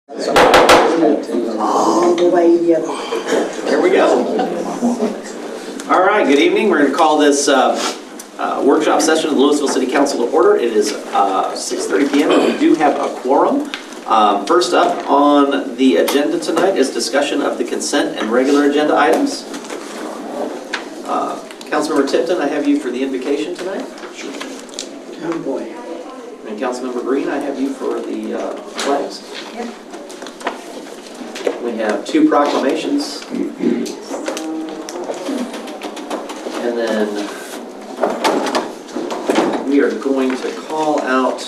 All the way the other way. Here we go. All right, good evening. We're going to call this workshop session of the Lewisville City Council to order. It is 6:30 p.m. and we do have a quorum. First up on the agenda tonight is discussion of the consent and regular agenda items. Councilmember Tipton, I have you for the invocation tonight. Oh, boy. And Councilmember Green, I have you for the flags. Yep. We have two proclamations. And then we are going to call out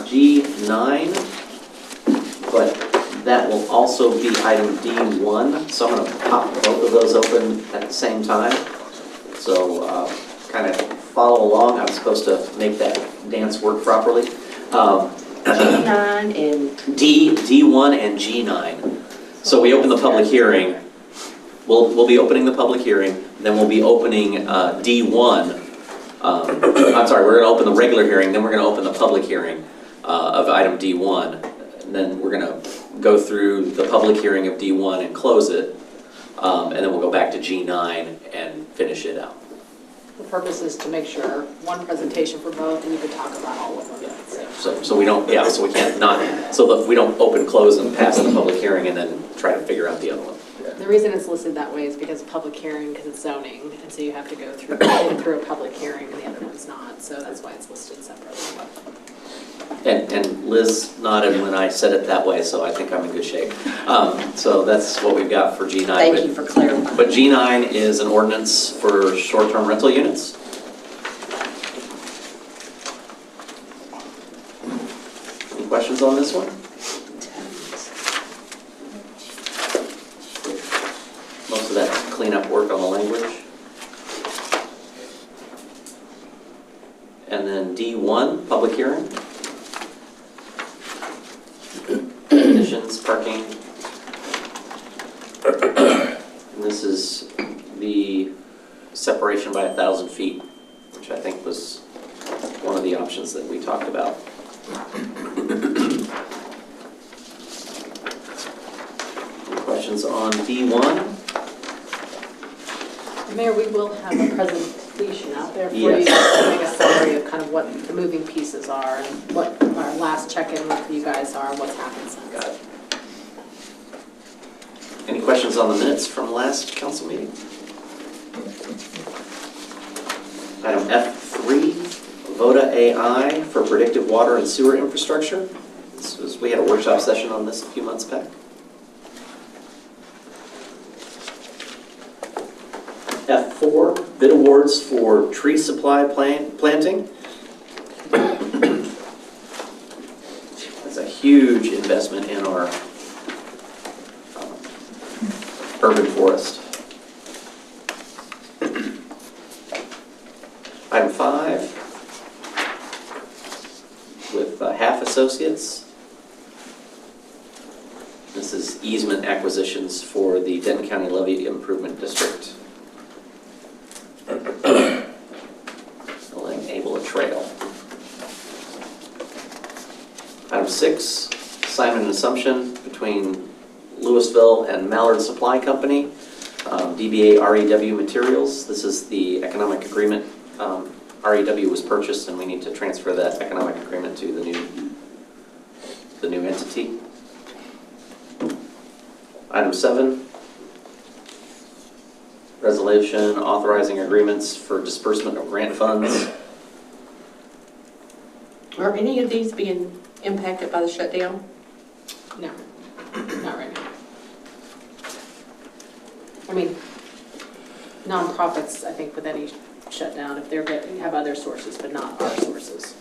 G9, but that will also be item D1. So I'm going to pop both of those open at the same time. So kind of follow along. I'm supposed to make that dance work properly. G9 and D1 and G9. So we open the public hearing. We'll be opening the public hearing. Then we'll be opening D1. I'm sorry, we're going to open the regular hearing. Then we're going to open the public hearing of item D1. And then we're going to go through the public hearing of D1 and close it. And then we'll go back to G9 and finish it out. The purpose is to make sure one presentation for both, and you can talk about all of them. So we don't, so we can't not, so that we don't open, close, and pass the public hearing and then try to figure out the other one. The reason it's listed that way is because public hearing, because it's zoning, and so you have to go through a public hearing, and the other one's not, so that's why it's listed separately. And Liz nodded when I said it that way, so I think I'm in good shape. So that's what we've got for G9. thank you for clarifying. But G9 is an ordinance for short-term rental units. Any questions on this one? Most of that's cleanup work on the language. And then D1, public hearing. Conditions, parking. And this is the separation by 1,000 feet, which I think was one of the options that we talked about. Any questions on D1? Mayor, we will have a presentation out there for Yes. you to make a summary of kind of what the moving pieces are and what our last check-in with you guys are, what's happened since. Got it. Any questions on the minutes from last council meeting? Item F3, VOTA AI for predictive water and sewer infrastructure. We had a workshop session on this a few months back. F4, bid awards for tree supply planting. That's a huge investment in our urban forest. Item 5, with Half Associates. This is easement acquisitions for the Denton County Levee Improvement District. Enable a trail. Item 6, assignment and assumption between Lewisville and Mallard Supply Company, DBA REW Materials. This is the economic agreement. REW was purchased and we need to transfer that economic agreement to the new entity. Item 7, resolution authorizing agreements for disbursement of grant funds. Are any of these being impacted by the shutdown? No, not right now. I mean, nonprofits, I think, with any shutdown, if they're getting, have other sources, but not our sources.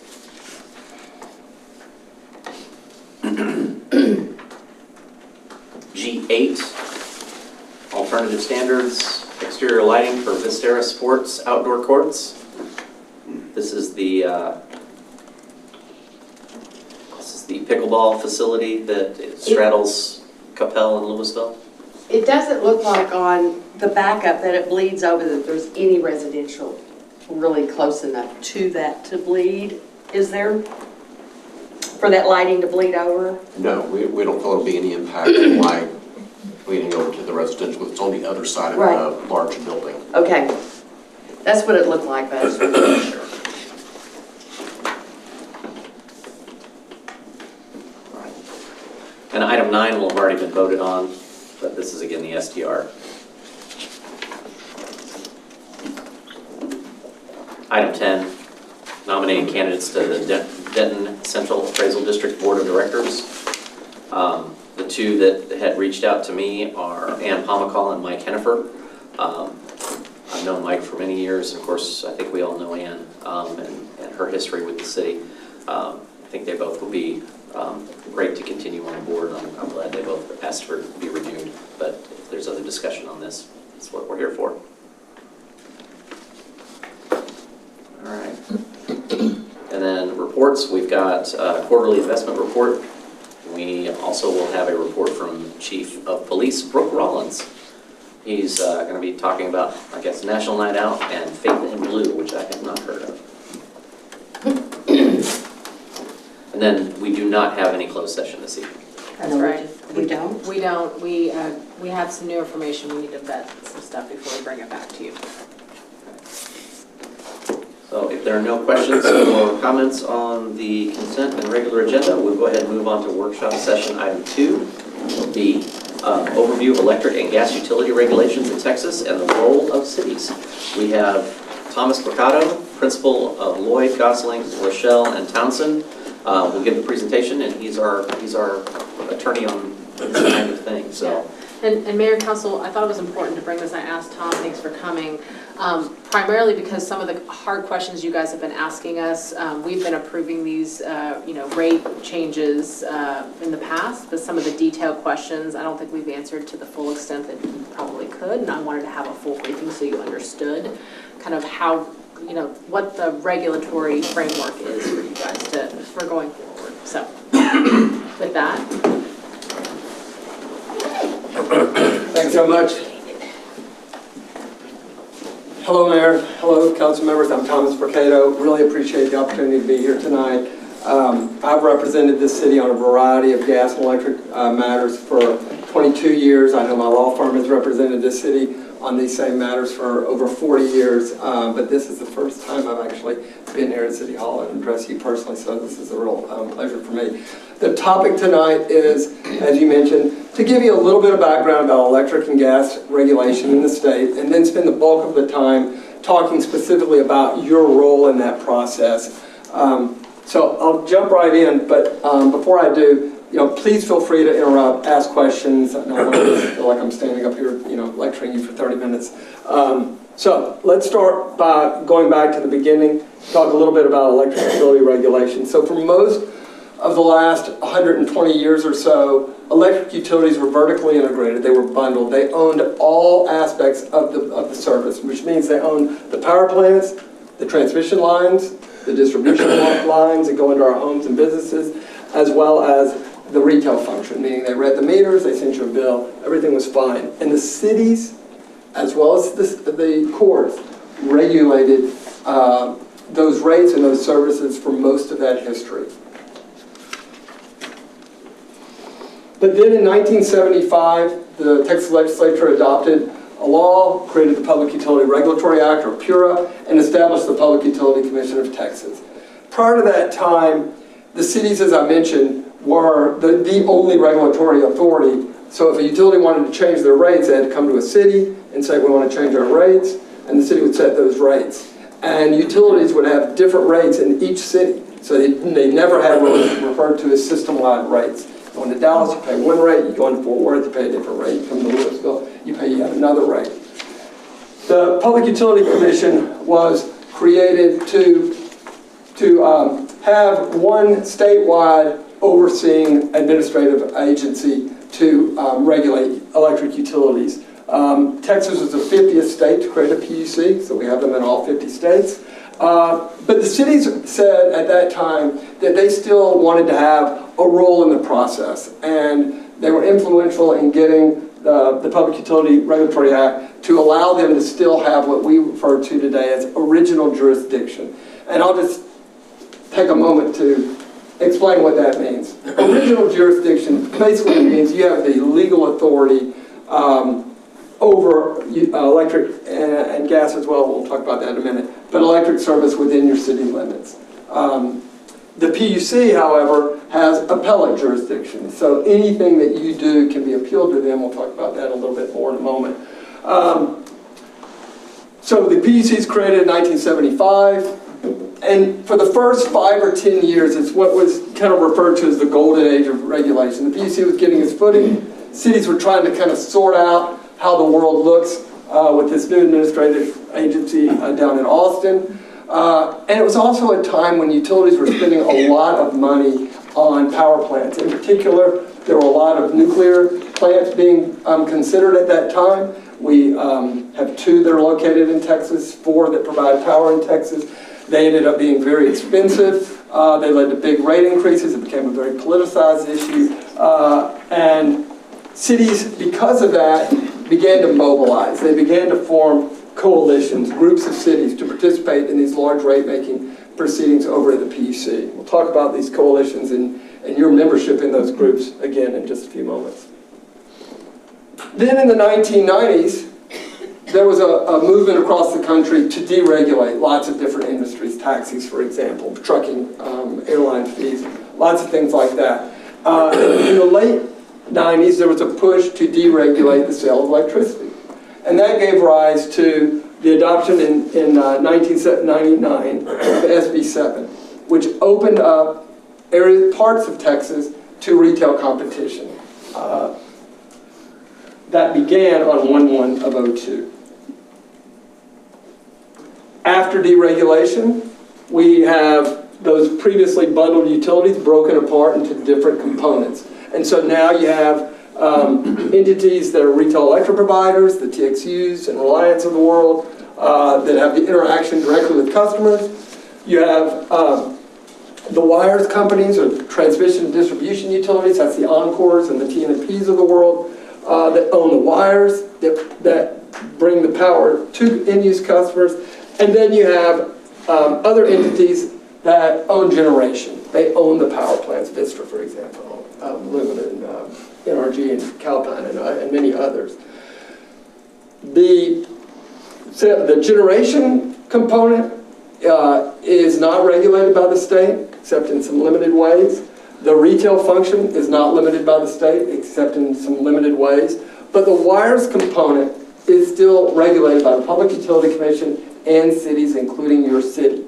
G8, alternative standards, exterior lighting for Vistera Sports outdoor courts. This is the pickleball facility that straddles Capel and Lewisville. It doesn't look like on the backup that it bleeds over, that there's any residential really close enough to that to bleed. Is there? for that lighting to bleed over? No, we don't feel it'll be any impact on light bleeding over to the residential. It's on the other side of Right. the large building. Okay, that's what it looked like, but I just wanted to make sure. And item 9 will have already been voted on, but this is again the STR. Item 10, nominating candidates to the Denton Central Appraisal District Board of Directors. The two that had reached out to me are Ann Pomacall and Mike Hennifer. I've known Mike for many years, and of course, I think we all know Ann and her history with the city. I think they both will be great to continue on the board. I'm glad they both asked for to be reviewed, but if there's other discussion on this, that's what we're here for. All right. And then reports, we've got a quarterly investment report. We also will have a report from Chief of Police, Brooke Rollins. He's going to be talking about, I guess, National Night Out and Faith in Blue, which I have not heard of. And then we do not have any closed session this evening. That's No, right. we don't? We don't. We have some new information. We need to vet some stuff before we bring it back to you. So if there are no questions or comments on the consent and regular agenda, we'll go ahead and move on to workshop session item 2, the overview of electric and gas utility regulations in Texas and the role of cities. We have Thomas Mercado, principal of Lloyd, Gosling, Rochelle, and Townsend. Will give the presentation, and he's our attorney on this kind of thing. So. And Mayor, Council, I thought it was important to bring this. I asked Tom, thanks for coming, primarily because some of the hard questions you guys have been asking us, we've been approving these, rate changes in the past, but some of the detailed questions, I don't think we've answered to the full extent that we probably could, and I wanted to have a full briefing so you understood kind of how, what the regulatory framework is for you guys for going forward. So, with that. Thanks so much. Hello, Mayor. Hello, council members. I'm Thomas Mercado. Really appreciate the opportunity to be here tonight. I've represented this city on a variety of gas and electric matters for 22 years. I know my law firm has represented this city on these same matters for over 40 years, but this is the first time I've actually been here at City Hall and addressed you personally, so this is a real pleasure for me. The topic tonight is, as you mentioned, to give you a little bit of background about electric and gas regulation in the state, and then spend the bulk of the time talking specifically about your role in that process. So I'll jump right in, but before I do, please feel free to interrupt, ask questions. I don't want to feel like I'm standing up here, lecturing you for 30 minutes. So let's start by going back to the beginning, talk a little bit about electric utility regulation. So for most of the last 120 years or so, electric utilities were vertically integrated. They were bundled. They owned all aspects of the service, which means they owned the power plants, the transmission lines, the distribution lines that go into our homes and businesses, as well as the retail function, meaning they read the meters, they sent you a bill, everything was fine. And the cities, as well as the courts, regulated those rates and those services for most of that history. But then in 1975, the Texas legislature adopted a law, created the Public Utility Regulatory Act, or PURA, and established the Public Utility Commission of Texas. Prior to that time, the cities, as I mentioned, were the only regulatory authority. So if a utility wanted to change their rates, they had to come to a city and say, we want to change our rates, and the city would set those rates. And utilities would have different rates in each city. So they never had what was referred to as system-wide rates. You go into Dallas, you pay one rate. You go into Fort Worth, you pay a different rate. You come to Lewisville, you pay yet another rate. The Public Utility Commission was created to have one statewide overseeing administrative agency to regulate electric utilities. Texas was the 50th state to create a PUC, so we have them in all 50 states. But the cities said at that time that they still wanted to have a role in the process, and they were influential in getting the Public Utility Regulatory Act to allow them to still have what we refer to today as original jurisdiction. And I'll just take a moment to explain what that means. Original jurisdiction basically means you have the legal authority over electric and gas as well. We'll talk about that in a minute. But electric service within your city limits. The PUC, however, has appellate jurisdiction. So anything that you do can be appealed to them. We'll talk about that a little bit more in a moment. So the PUC was created in 1975. And for the first 5 or 10 years, it's what was kind of referred to as the golden age of regulation. The PUC was getting its footing. Cities were trying to kind of sort out how the world looks with this new administrative agency down in Austin. And it was also a time when utilities were spending a lot of money on power plants. In particular, there were a lot of nuclear plants being considered at that time. We have 2 that are located in Texas, 4 that provide power in Texas. They ended up being very expensive. They led to big rate increases. It became a very politicized issue. And cities, because of that, began to mobilize. They began to form coalitions, groups of cities to participate in these large rate-making proceedings over at the PUC. We'll talk about these coalitions and your membership in those groups again in just a few moments. Then in the 1990s, there was a movement across the country to deregulate lots of different industries, taxis, for example, trucking, airline fees, lots of things like that. In the late 90s, there was a push to deregulate the sale of electricity. And that gave rise to the adoption in 1999 of SB 7, which opened up parts of Texas to retail competition. That began on 1/1/02. After deregulation, we have those previously bundled utilities broken apart into different components. And so now you have entities that are retail electric providers, the TXUs and Reliance of the world, that have the interaction directly with customers. You have the wires companies or the transmission and distribution utilities, that's the Encores and the TNMPs of the world, that own the wires, that bring the power to end-use customers. And then you have other entities that own generation. They own the power plants, Vistra, for example, Lumen and NRG and Calpine and many others. The generation component is not regulated by the state, except in some limited ways. The retail function is not limited by the state, except in some limited ways. But the wires component is still regulated by the Public Utility Commission and cities, including your city.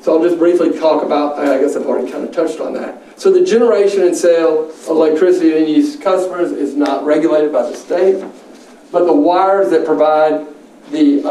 So I'll just briefly talk about, I guess I've already kind of touched on that. So the generation and sale of electricity to end-use customers is not regulated by the state, but the wires that provide the,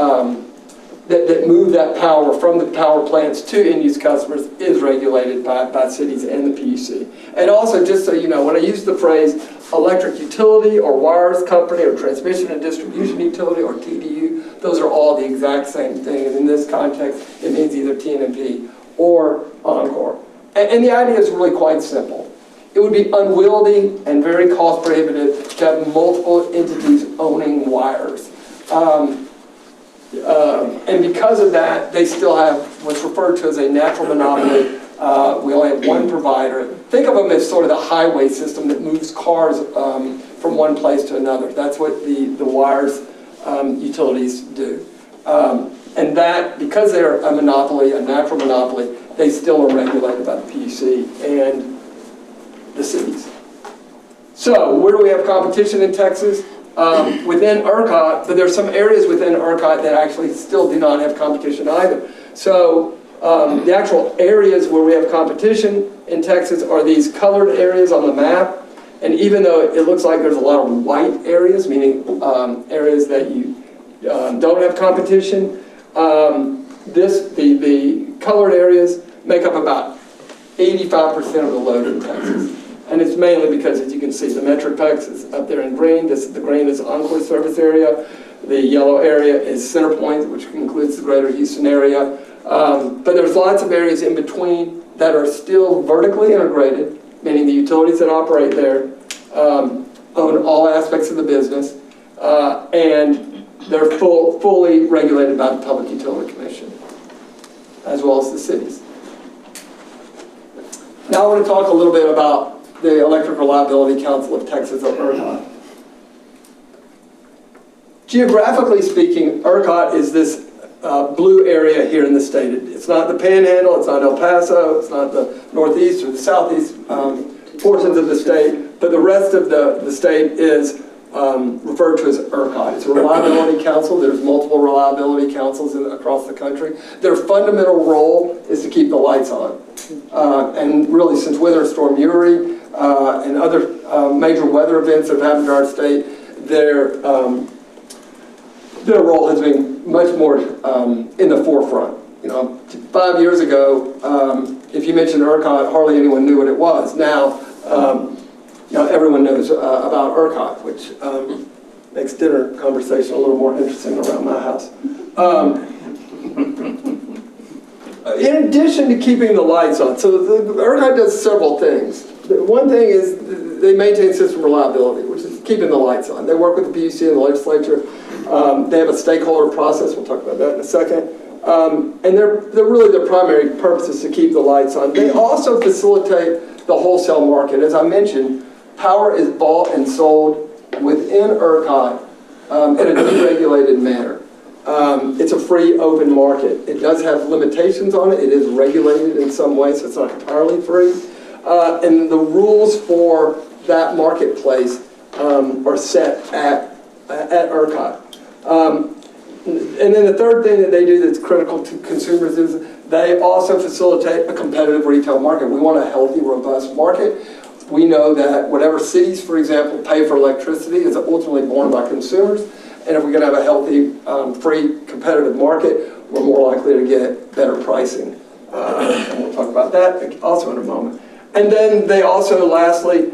that move that power from the power plants to end-use customers is regulated by cities and the PUC. And also, just so you know, when I use the phrase electric utility or wires company or transmission and distribution utility or TDU, those are all the exact same thing. And in this context, it means either TNMP or Encore. And the idea is really quite simple. It would be unwieldy and very cost prohibitive to have multiple entities owning wires. And because of that, they still have what's referred to as a natural monopoly. We only have one provider. Think of them as sort of the highway system that moves cars from one place to another. That's what the wires utilities do. And that, because they're a monopoly, a natural monopoly, they still are regulated by the PUC and the cities. So where do we have competition in Texas? Within ERCOT, but there's some areas within ERCOT that actually still do not have competition either. So the actual areas where we have competition in Texas are these colored areas on the map. And even though it looks like there's a lot of white areas, meaning areas that you don't have competition, the colored areas make up about 85% of the load in Texas. And it's mainly because, as you can see, the Metroplex is up there in green. The green is Encore service area. The yellow area is Center Point, which includes the greater Houston area. But there's lots of areas in between that are still vertically integrated, meaning the utilities that operate there own all aspects of the business, and they're fully regulated by the Public Utility Commission, as well as the cities. Now I want to talk a little bit about the Electric Reliability Council of Texas, or ERCOT. Geographically speaking, ERCOT is this blue area here in the state. It's not the Panhandle, it's not El Paso, it's not the northeast or the southeast portions of the state, but the rest of the state is referred to as ERCOT. It's a reliability council. There's multiple reliability councils across the country. Their fundamental role is to keep the lights on. And really, since Winter Storm Uri and other major weather events that have happened in our state, their role has been much more in the forefront. 5 years ago, if you mentioned ERCOT, hardly anyone knew what it was. Now, everyone knows about ERCOT, which makes dinner conversation a little more interesting around my house. In addition to keeping the lights on, so the ERCOT does several things. One thing is they maintain system reliability, which is keeping the lights on. They work with the PUC and the legislature. They have a stakeholder process. We'll talk about that in a second. And they're really their primary purpose is to keep the lights on. They also facilitate the wholesale market. As I mentioned, power is bought and sold within ERCOT in a deregulated manner. It's a free, open market. It does have limitations on it. It is regulated in some ways, so it's not entirely free. And the rules for that marketplace are set at ERCOT. And then the third thing that they do that's critical to consumers is they also facilitate a competitive retail market. We want a healthy, robust market. We know that whatever cities, for example, pay for electricity is ultimately borne by consumers. And if we're going to have a healthy, free, competitive market, we're more likely to get better pricing. And we'll talk about that also in a moment. And then they also, lastly,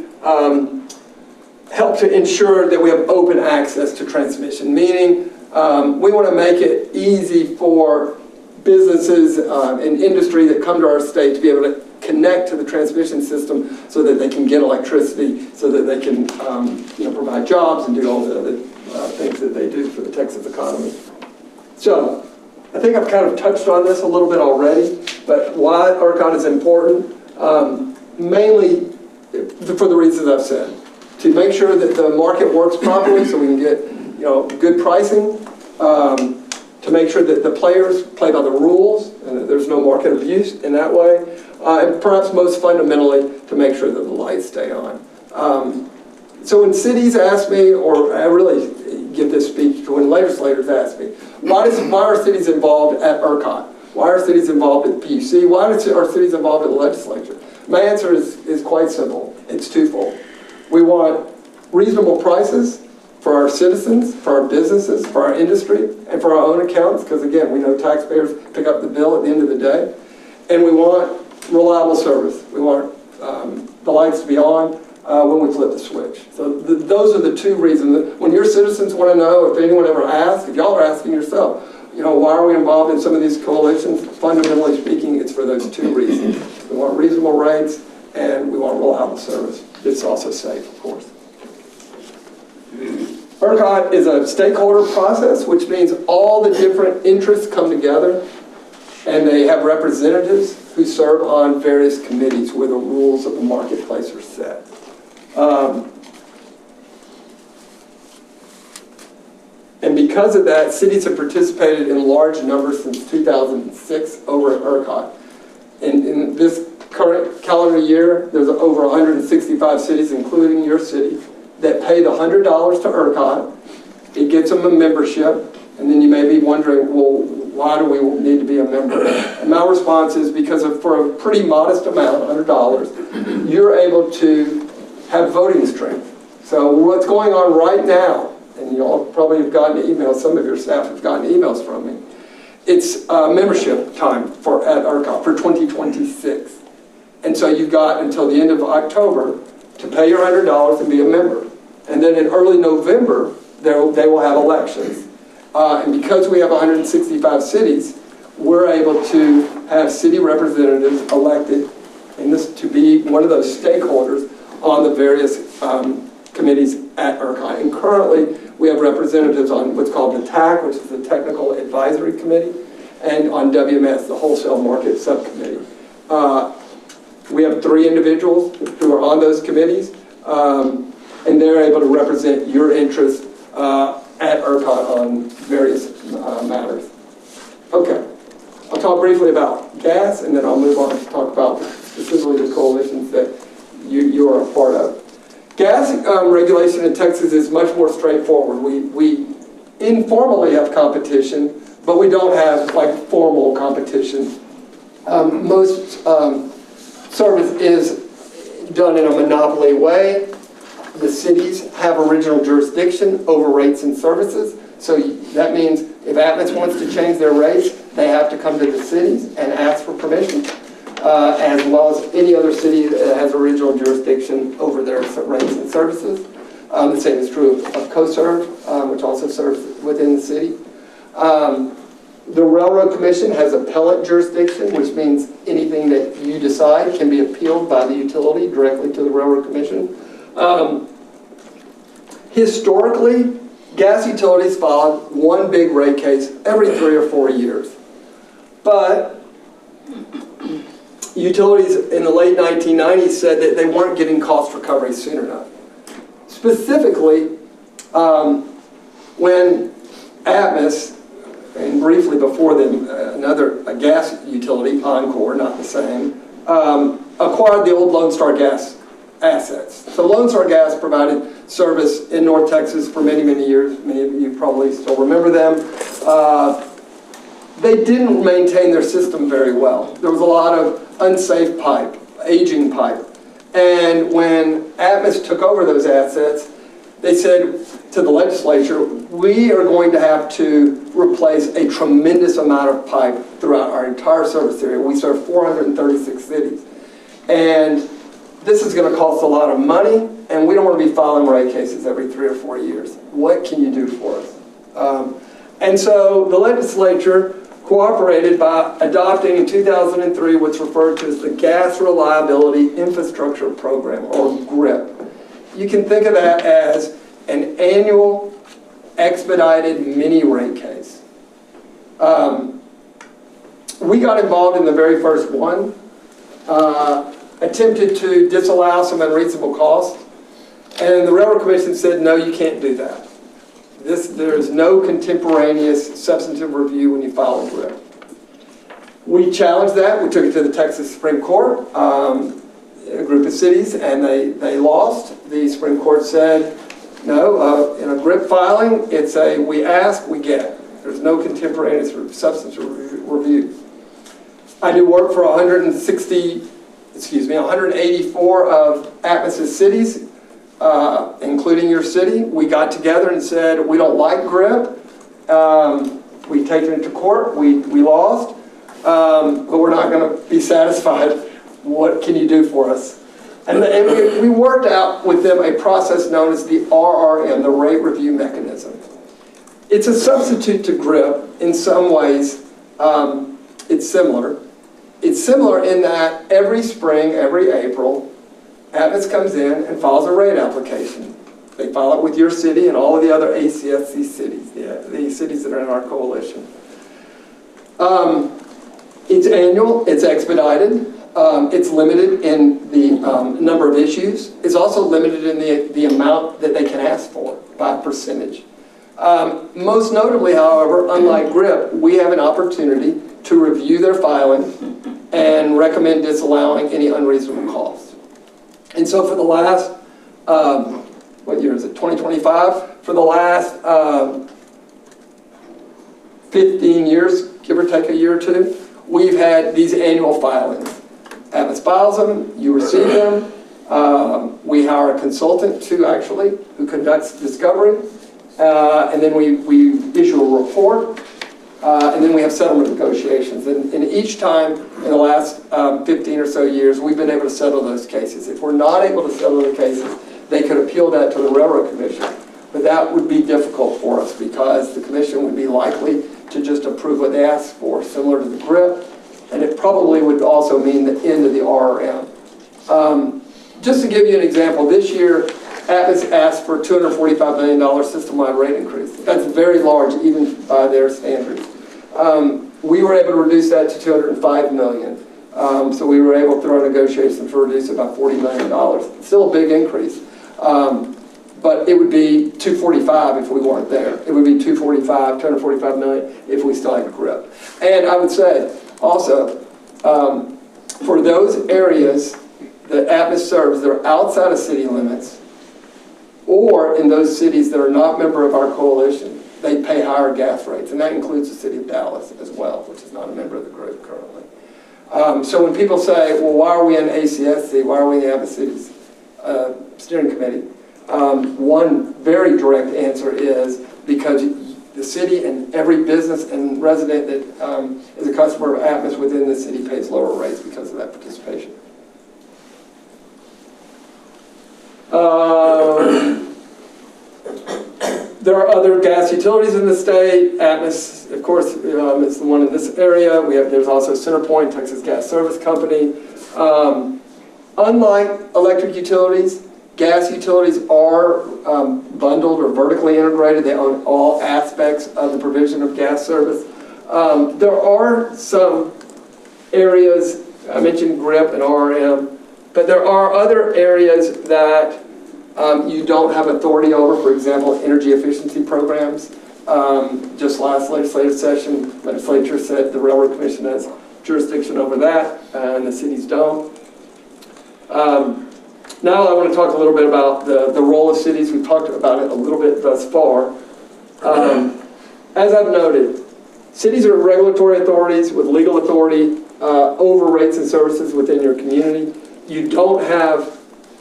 help to ensure that we have open access to transmission, meaning we want to make it easy for businesses and industry that come to our state to be able to connect to the transmission system so that they can get electricity, so that they can provide jobs and do all the other things that they do for the Texas economy. So I think I've kind of touched on this a little bit already, but why ERCOT is important, mainly for the reasons I've said. To make sure that the market works properly so we can get good pricing, to make sure that the players play by the rules and that there's no market abuse in that way, and perhaps most fundamentally to make sure that the lights stay on. So when cities ask me, or I really give this speech to when legislators ask me, why are cities involved at ERCOT? Why are cities involved at the PUC? Why are cities involved in the legislature? My answer is quite simple. It's twofold. We want reasonable prices for our citizens, for our businesses, for our industry, and for our own accounts, because again, we know taxpayers pick up the bill at the end of the day. And we want reliable service. We want the lights to be on when we flip the switch. So those are the two reasons. When your citizens want to know, if anyone ever asks, if y'all are asking yourself, why are we involved in some of these coalitions? Fundamentally speaking, it's for those two reasons. We want reasonable rates, and we want reliable service. It's also safe, of course. ERCOT is a stakeholder process, which means all the different interests come together, and they have representatives who serve on various committees where the rules of the marketplace are set. And because of that, cities have participated in large numbers since 2006 over at ERCOT. In this current calendar year, there's over 165 cities, including your city, that pay the $100 to ERCOT. It gets them a membership, and then you may be wondering, well, why do we need to be a member? And my response is because for a pretty modest amount, $100, you're able to have voting strength. So what's going on right now, and you all probably have gotten emails, some of your staff have gotten emails from me, it's membership time at ERCOT for 2026. And so you've got until the end of October to pay your $100 and be a member. And then in early November, they will have elections. And because we have 165 cities, we're able to have city representatives elected to be one of those stakeholders on the various committees at ERCOT. And currently, we have representatives on what's called the TAC, which is the Technical Advisory Committee, and on WMS, the Wholesale Market Subcommittee. We have 3 individuals who are on those committees, and they're able to represent your interests at ERCOT on various matters. Okay, I'll talk briefly about gas, and then I'll move on to talk about specifically the coalitions that you are a part of. Gas regulation in Texas is much more straightforward. We informally have competition, but we don't have like formal competition. Most service is done in a monopoly way. The cities have original jurisdiction over rates and services. So that means if Atmos wants to change their rates, they have to come to the cities and ask for permission, as well as any other city that has original jurisdiction over their rates and services. The same is true of CoServe, which also serves within the city. The Railroad Commission has appellate jurisdiction, which means anything that you decide can be appealed by the utility directly to the Railroad Commission. Historically, gas utilities followed one big rate case every 3 or 4 years. But utilities in the late 1990s said that they weren't getting cost recovery soon enough. Specifically, when Atmos, and briefly before them, a gas utility, Encore, not the same, acquired the old Lone Star Gas assets. So Lone Star Gas provided service in North Texas for many, many years. Many of you probably still remember them. They didn't maintain their system very well. There was a lot of unsafe pipe, aging pipe. And when Atmos took over those assets, they said to the legislature, we are going to have to replace a tremendous amount of pipe throughout our entire service area. We serve 436 cities. And this is going to cost a lot of money, and we don't want to be filing rate cases every 3 or 4 years. What can you do for us? And so the legislature cooperated by adopting in 2003 what's referred to as the Gas Reliability Infrastructure Program, or GRIP. You can think of that as an annual expedited mini rate case. We got involved in the very first one, attempted to disallow some unreasonable costs, and the Railroad Commission said, no, you can't do that. There is no contemporaneous substantive review when you file a GRIP. We challenged that. We took it to the Texas Supreme Court, a group of cities, and they lost. The Supreme Court said, no, in a GRIP filing, it's a we ask, we get. There's no contemporaneous substantive review. I do work for 184 of Atmos's cities, including your city. We got together and said, we don't like GRIP. We taken it to court. We lost. But we're not going to be satisfied. What can you do for us? And we worked out with them a process known as the RRM, the Rate Review Mechanism. It's a substitute to GRIP. In some ways, it's similar. It's similar in that every spring, every April, Atmos comes in and files a rate application. They file it with your city and all of the other ACSC cities, the cities that are in our coalition. It's annual, it's expedited, it's limited in the number of issues. It's also limited in the amount that they can ask for by percentage. Most notably, however, unlike GRIP, we have an opportunity to review their filing and recommend disallowing any unreasonable costs. And so for the last, what year is it, 2025? For the last 15 years, give or take a year or two, we've had these annual filings. Atmos files them, you receive them. We hire a consultant who conducts discovery, and then we issue a report, and then we have settlement negotiations. And each time in the last 15 or so years, we've been able to settle those cases. If we're not able to settle the cases, they could appeal that to the Railroad Commission. But that would be difficult for us because the Commission would be likely to just approve what they asked for, similar to the GRIP, and it probably would also mean the end of the RRM. Just to give you an example, this year, Atmos asked for a $245 million system-wide rate increase. That's very large, even by their standards. We were able to reduce that to $205 million. So we were able, through our negotiations, to reduce it by $40 million. Still a big increase. But it would be 245 if we weren't there. It would be 245 million if we still had GRIP. And I would say also, for those areas that Atmos serves that are outside of city limits, or in those cities that are not member of our coalition, they pay higher gas rates. And that includes the city of Dallas as well, which is not a member of the group currently. So when people say, well, why are we in ACSC? Why are we in the Atmos Cities Steering Committee? One very direct answer is because the city and every business and resident that is a customer of Atmos within the city pays lower rates because of that participation. There are other gas utilities in the state. Atmos, of course, is the one in this area. There's also CenterPoint, Texas Gas Service Company. Unlike electric utilities, gas utilities are bundled or vertically integrated. They own all aspects of the provision of gas service. There are some areas, I mentioned GRIP and ORM, but there are other areas that you don't have authority over, for example, energy efficiency programs. Just last legislative session, legislature said the Railroad Commission has jurisdiction over that, and the cities don't. Now I want to talk a little bit about the role of cities. We've talked about it a little bit thus far. As I've noted, cities are regulatory authorities with legal authority over rates and services within your community. You don't have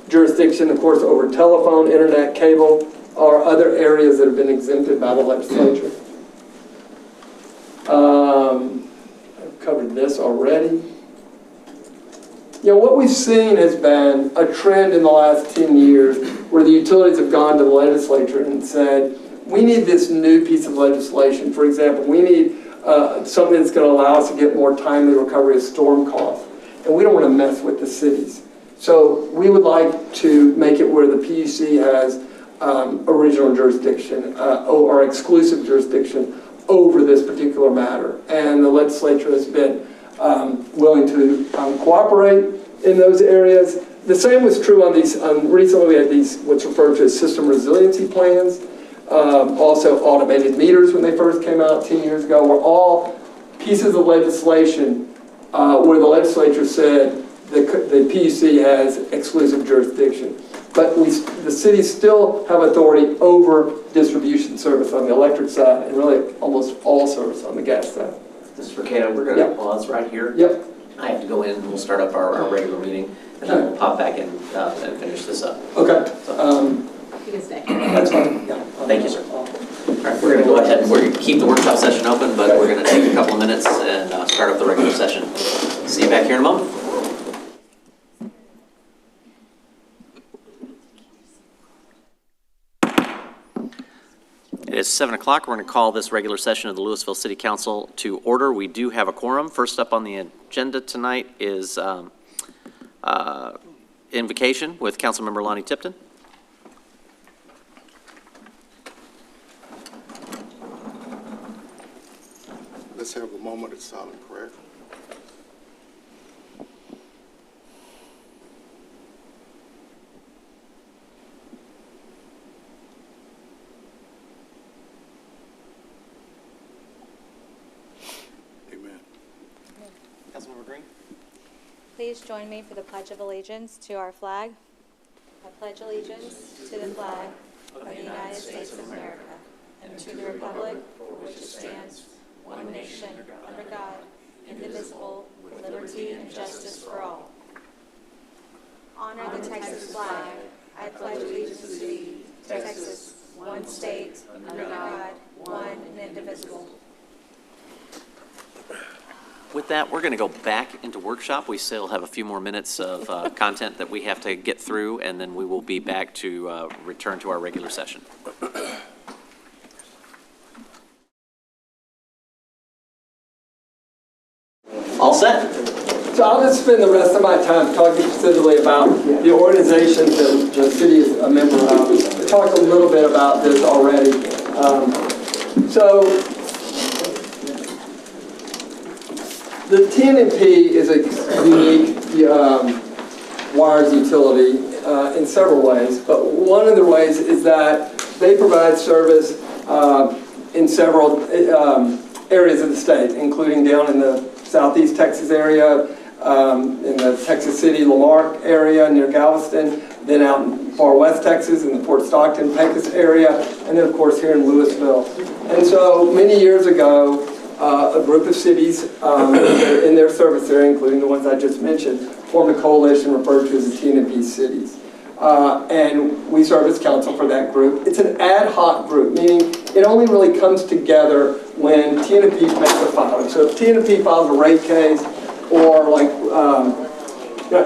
jurisdiction, of course, over telephone, internet, cable, or other areas that have been exempted by the legislature. I've covered this already. You know, what we've seen has been a trend in the last 10 years where the utilities have gone to the legislature and said, we need this new piece of legislation. For example, we need something that's going to allow us to get more timely recovery of storm costs. And we don't want to mess with the cities. So we would like to make it where the PUC has original jurisdiction or exclusive jurisdiction over this particular matter. And the legislature has been willing to cooperate in those areas. The same was true on these, recently we had these, what's referred to as system resiliency plans. Also automated meters when they first came out 10 years ago were all pieces of legislation where the legislature said the PUC has exclusive jurisdiction. But the cities still have authority over distribution service on the electric side and really almost all service on the gas side. Mr. Cato, we're going to pause right here. Yep. I have to go in and we'll start up our regular meeting and then we'll pop back in and finish this up. Okay. You can stay. That's fine. Yeah. Thank you, sir. All right, we're going to go ahead and we're going to keep the workshop session open, but we're going to take a couple of minutes and start up the regular session. See you back here in a moment. It is 7 o'clock. We're going to call this regular session of the Lewisville City Council to order. We do have a quorum. First up on the agenda tonight is invocation with Councilmember Lonnie Tipton. Let's have a moment of silent prayer. Amen. Councilmember Green. Please join me for the Pledge of Allegiance to our flag. I pledge allegiance to the flag of the United States of America and to the republic for which it stands, one nation, under God, indivisible, with liberty and justice for all. Honor the Texas flag. I pledge allegiance to thee, Texas, one state, under God, one and indivisible. With that, we're going to go back into workshop. We still have a few more minutes of content that we have to get through, and then we will be back to return to our regular session. All set? So I'll just spend the rest of my time talking specifically about the organizations that the city is a member of. I talked a little bit about this already. So the TNMP is the unique wires utility in several ways, but one of the ways is that they provide service in several areas of the state, including down in the southeast Texas area, in the Texas City, Lamar area near Galveston, then out in far west Texas in the Fort Stockton, Pecos area, and then of course here in Lewisville. And so many years ago, a group of cities in their service area, including the ones I just mentioned, formed a coalition referred to as the TNP cities. And we serve as counsel for that group. It's an ad hoc group, meaning it only really comes together when TNP makes a filing. So if TNP files a rate case or like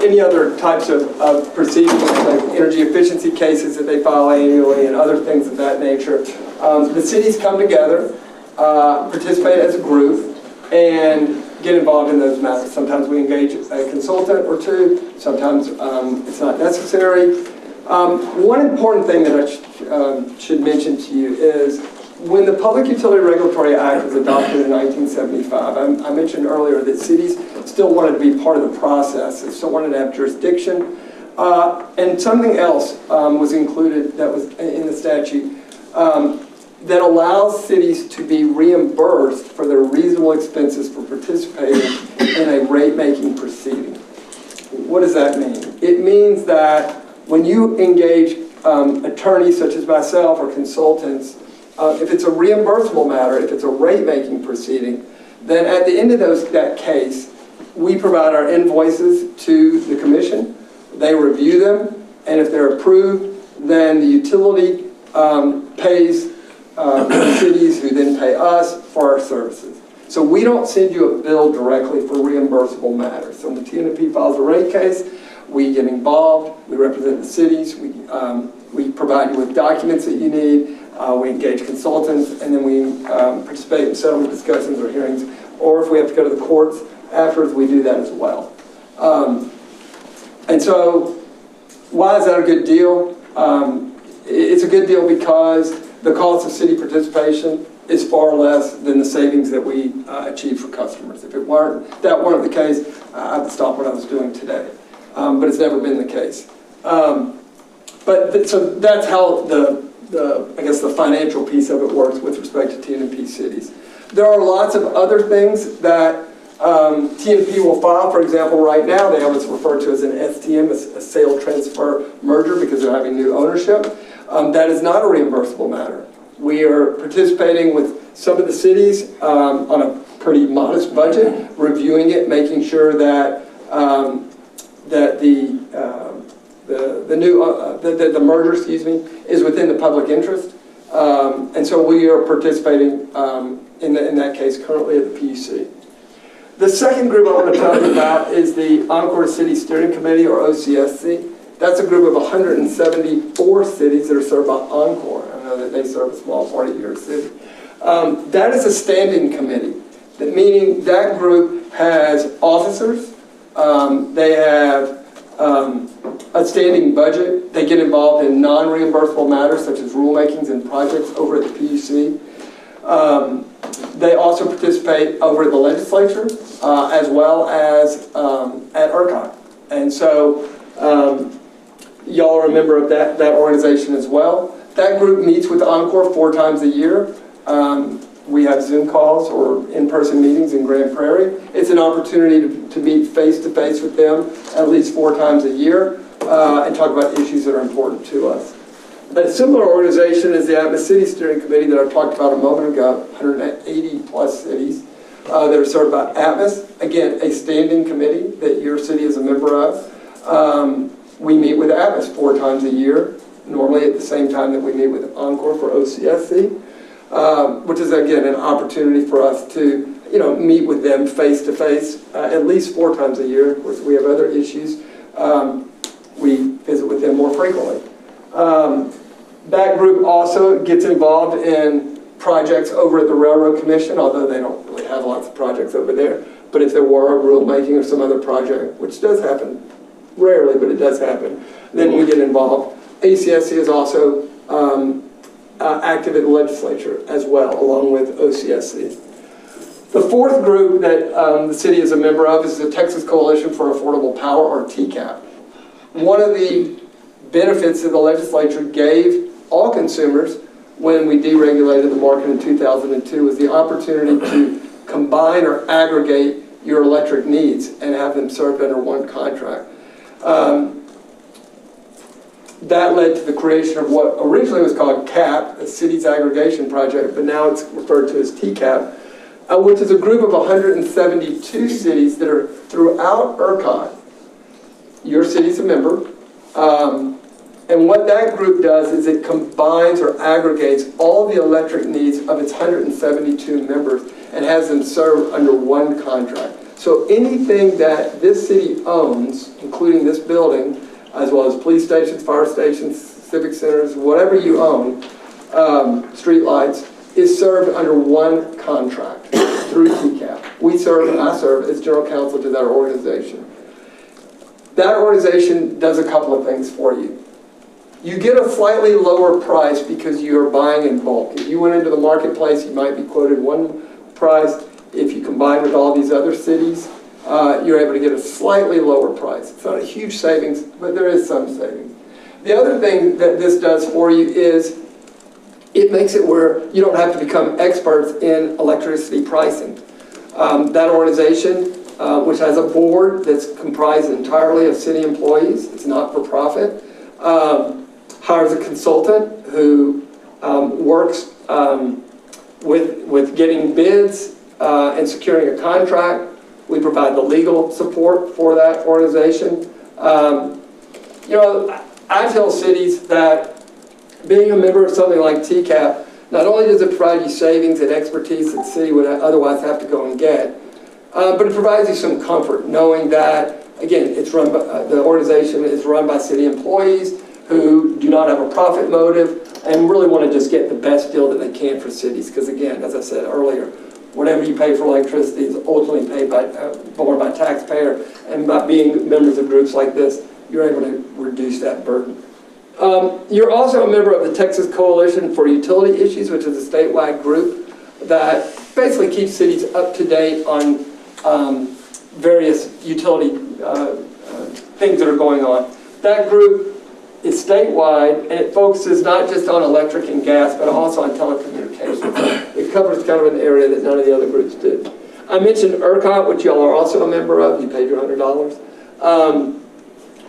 any other types of proceedings, like energy efficiency cases that they file annually and other things of that nature, the cities come together, participate as a group, and get involved in those matters. Sometimes we engage a consultant or two, sometimes it's not necessary. One important thing that I should mention to you is when the Public Utility Regulatory Act was adopted in 1975, I mentioned earlier that cities still wanted to be part of the process. They still wanted to have jurisdiction. And something else was included that was in the statute that allows cities to be reimbursed for their reasonable expenses for participating in a rate-making proceeding. What does that mean? It means that when you engage attorneys such as myself or consultants, if it's a reimbursable matter, if it's a rate-making proceeding, then at the end of that case, we provide our invoices to the commission. They review them, and if they're approved, then the utility pays the cities, who then pay us for our services. So we don't send you a bill directly for reimbursable matters. So when the TNP files a rate case, we get involved, we represent the cities, we provide you with documents that you need, we engage consultants, and then we participate in settlement discussions or hearings, or if we have to go to the courts afterwards, we do that as well. And so why is that a good deal? It's a good deal because the cost of city participation is far less than the savings that we achieve for customers. If that weren't the case, I would stop what I was doing today. But it's never been the case. So that's how I guess the financial piece of it works with respect to TNP cities. There are lots of other things that TNP will file. For example, right now they have what's referred to as an STM, a sale transfer merger, because they're having new ownership. That is not a reimbursable matter. We are participating with some of the cities on a pretty modest budget, reviewing it, making sure that the merger, is within the public interest, and so we are participating in that case currently at the PUC. The second group I want to talk about is the Encore City Steering Committee, or OCSC. That's a group of 174 cities that are served by Encore. I know that they serve a small part of your city. That is a standing committee, meaning that group has officers. They have a standing budget. They get involved in non-reimbursable matters such as rulemakings and projects over at the PUC. They also participate over at the legislature as well as at ERCOT. And so y'all are a member of that organization as well. That group meets with Encore 4 times a year. We have Zoom calls or in-person meetings in Grand Prairie. It's an opportunity to meet face-to-face with them at least 4 times a year and talk about issues that are important to us. A similar organization is the Atmos City Steering Committee that I talked about a moment ago, 180 plus cities that are served by Atmos. Again, a standing committee that your city is a member of. We meet with Atmos 4 times a year, normally at the same time that we meet with Encore for OCSC. Which is, again, an opportunity for us to, meet with them face-to-face at least 4 times a year. Of course, we have other issues. We visit with them more frequently. That group also gets involved in projects over at the Railroad Commission, although they don't really have lots of projects over there. But if there were a rulemaking or some other project, which does happen rarely, but it does happen, then we get involved. ACSC is also active in the legislature as well, along with OCSC. The fourth group that the city is a member of is the Texas Coalition for Affordable Power, or TCAP. One of the benefits that the legislature gave all consumers when we deregulated the market in 2002 was the opportunity to combine or aggregate your electric needs and have them served under one contract. That led to the creation of what originally was called CAP, the Cities Aggregation Project, but now it's referred to as TCAP, which is a group of 172 cities that are throughout ERCOT. Your city's a member. And what that group does is it combines or aggregates all the electric needs of its 172 members and has them served under one contract. So anything that this city owns, including this building, as well as police stations, fire stations, civic centers, whatever you own, street lights, is served under one contract through TCAP. I serve as general counsel to that organization. That organization does a couple of things for you. You get a slightly lower price because you are buying in bulk. If you went into the marketplace, you might be quoted one price. If you combine with all these other cities, you're able to get a slightly lower price. It's not a huge savings, but there is some savings. The other thing that this does for you is it makes it where you don't have to become experts in electricity pricing. That organization, which has a board that's comprised entirely of city employees, it's not for profit, hires a consultant who works with getting bids and securing a contract. We provide the legal support for that organization. I tell cities that being a member of something like TCAP, not only does it provide you savings and expertise that the city would otherwise have to go and get, but it provides you some comfort knowing that, again, it's run by, the organization is run by city employees who do not have a profit motive and really want to just get the best deal that they can for cities. Because again, as I said earlier, whatever you pay for electricity is ultimately paid by, borne by taxpayer, and by being members of groups like this, you're able to reduce that burden. You're also a member of the Texas Coalition for Utility Issues, which is a statewide group that basically keeps cities up to date on various utility things that are going on. That group is statewide, and it focuses not just on electric and gas, but also on telecommunications. It covers kind of an area that none of the other groups do. I mentioned ERCOT, which y'all are also a member of. You paid your $100.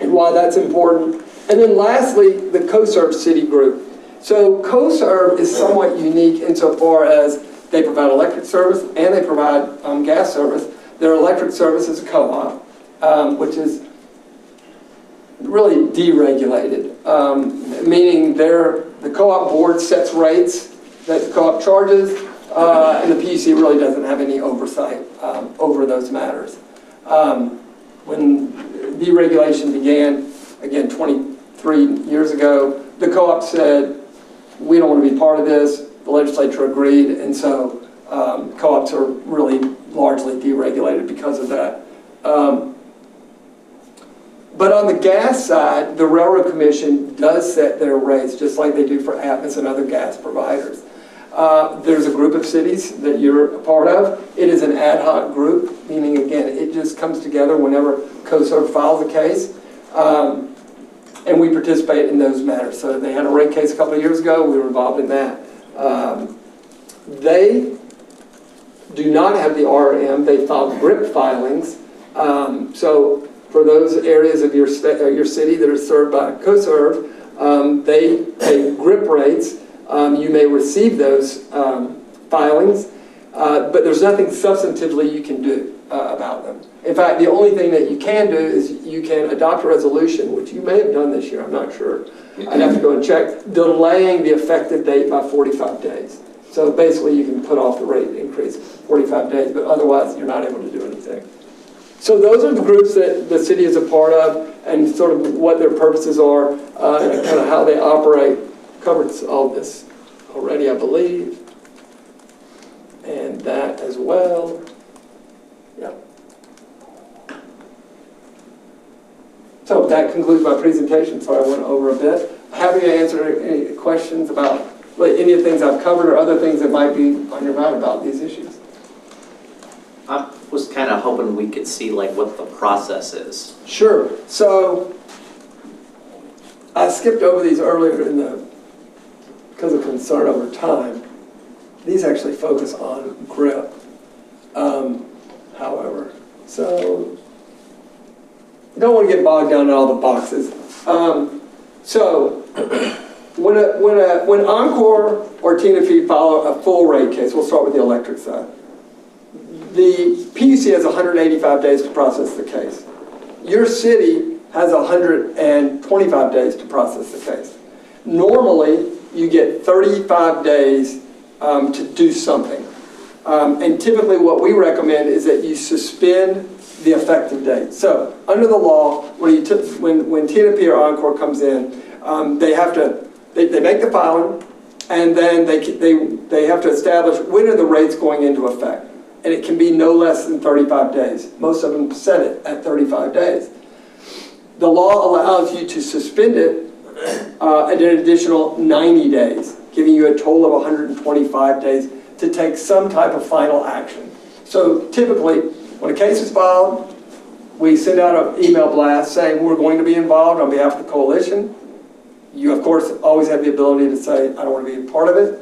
And why that's important. And then lastly, the CoServe City Group. So CoServe is somewhat unique insofar as they provide electric service and they provide gas service. Their electric service is a co-op, which is really deregulated, meaning the co-op board sets rates that the co-op charges, and the PUC really doesn't have any oversight over those matters. When deregulation began, again, 23 years ago, the co-op said, we don't want to be part of this. The legislature agreed, and so co-ops are really largely deregulated because of that. But on the gas side, the Railroad Commission does set their rates, just like they do for Atmos and other gas providers. There's a group of cities that you're a part of. It is an ad hoc group, meaning, again, it just comes together whenever CoServe files a case, and we participate in those matters. So they had a rate case a couple of years ago. We were involved in that. They do not have the RM. They file GRIP filings. So for those areas of your city that are served by CoServe, they pay GRIP rates. You may receive those filings, but there's nothing substantively you can do about them. In fact, the only thing that you can do is you can adopt a resolution, which you may have done this year, I'm not sure. I'd have to go and check, delaying the effective date by 45 days. So basically you can put off the rate increase 45 days, but otherwise you're not able to do anything. So those are the groups that the city is a part of and sort of what their purposes are and kind of how they operate. Covered all this already, I believe. And that as well. Yeah. So that concludes my presentation. Sorry I went over a bit. Happy to answer any questions about any of the things I've covered or other things that might be on your mind about these issues. hoping we could see like what the process is. Sure. So I skipped over these earlier because of concern over time. These actually focus on grip, however. So don't want to get bogged down in all the boxes. When Encore or TNFE file a full rate case, we'll start with the electric side. The PUC has 185 days to process the case. Your city has 125 days to process the case. Normally, you get 35 days to do something. And typically what we recommend is that you suspend the effective date. So under the law, when TNFE or Encore comes in, they make the filing, and then they have to establish when are the rates going into effect. And it can be no less than 35 days. Most of them set it at 35 days. The law allows you to suspend it at an additional 90 days, giving you a total of 125 days to take some type of final action. So typically, when a case is filed, we send out an email blast saying we're going to be involved on behalf of the coalition. You, of course, always have the ability to say, I don't want to be a part of it,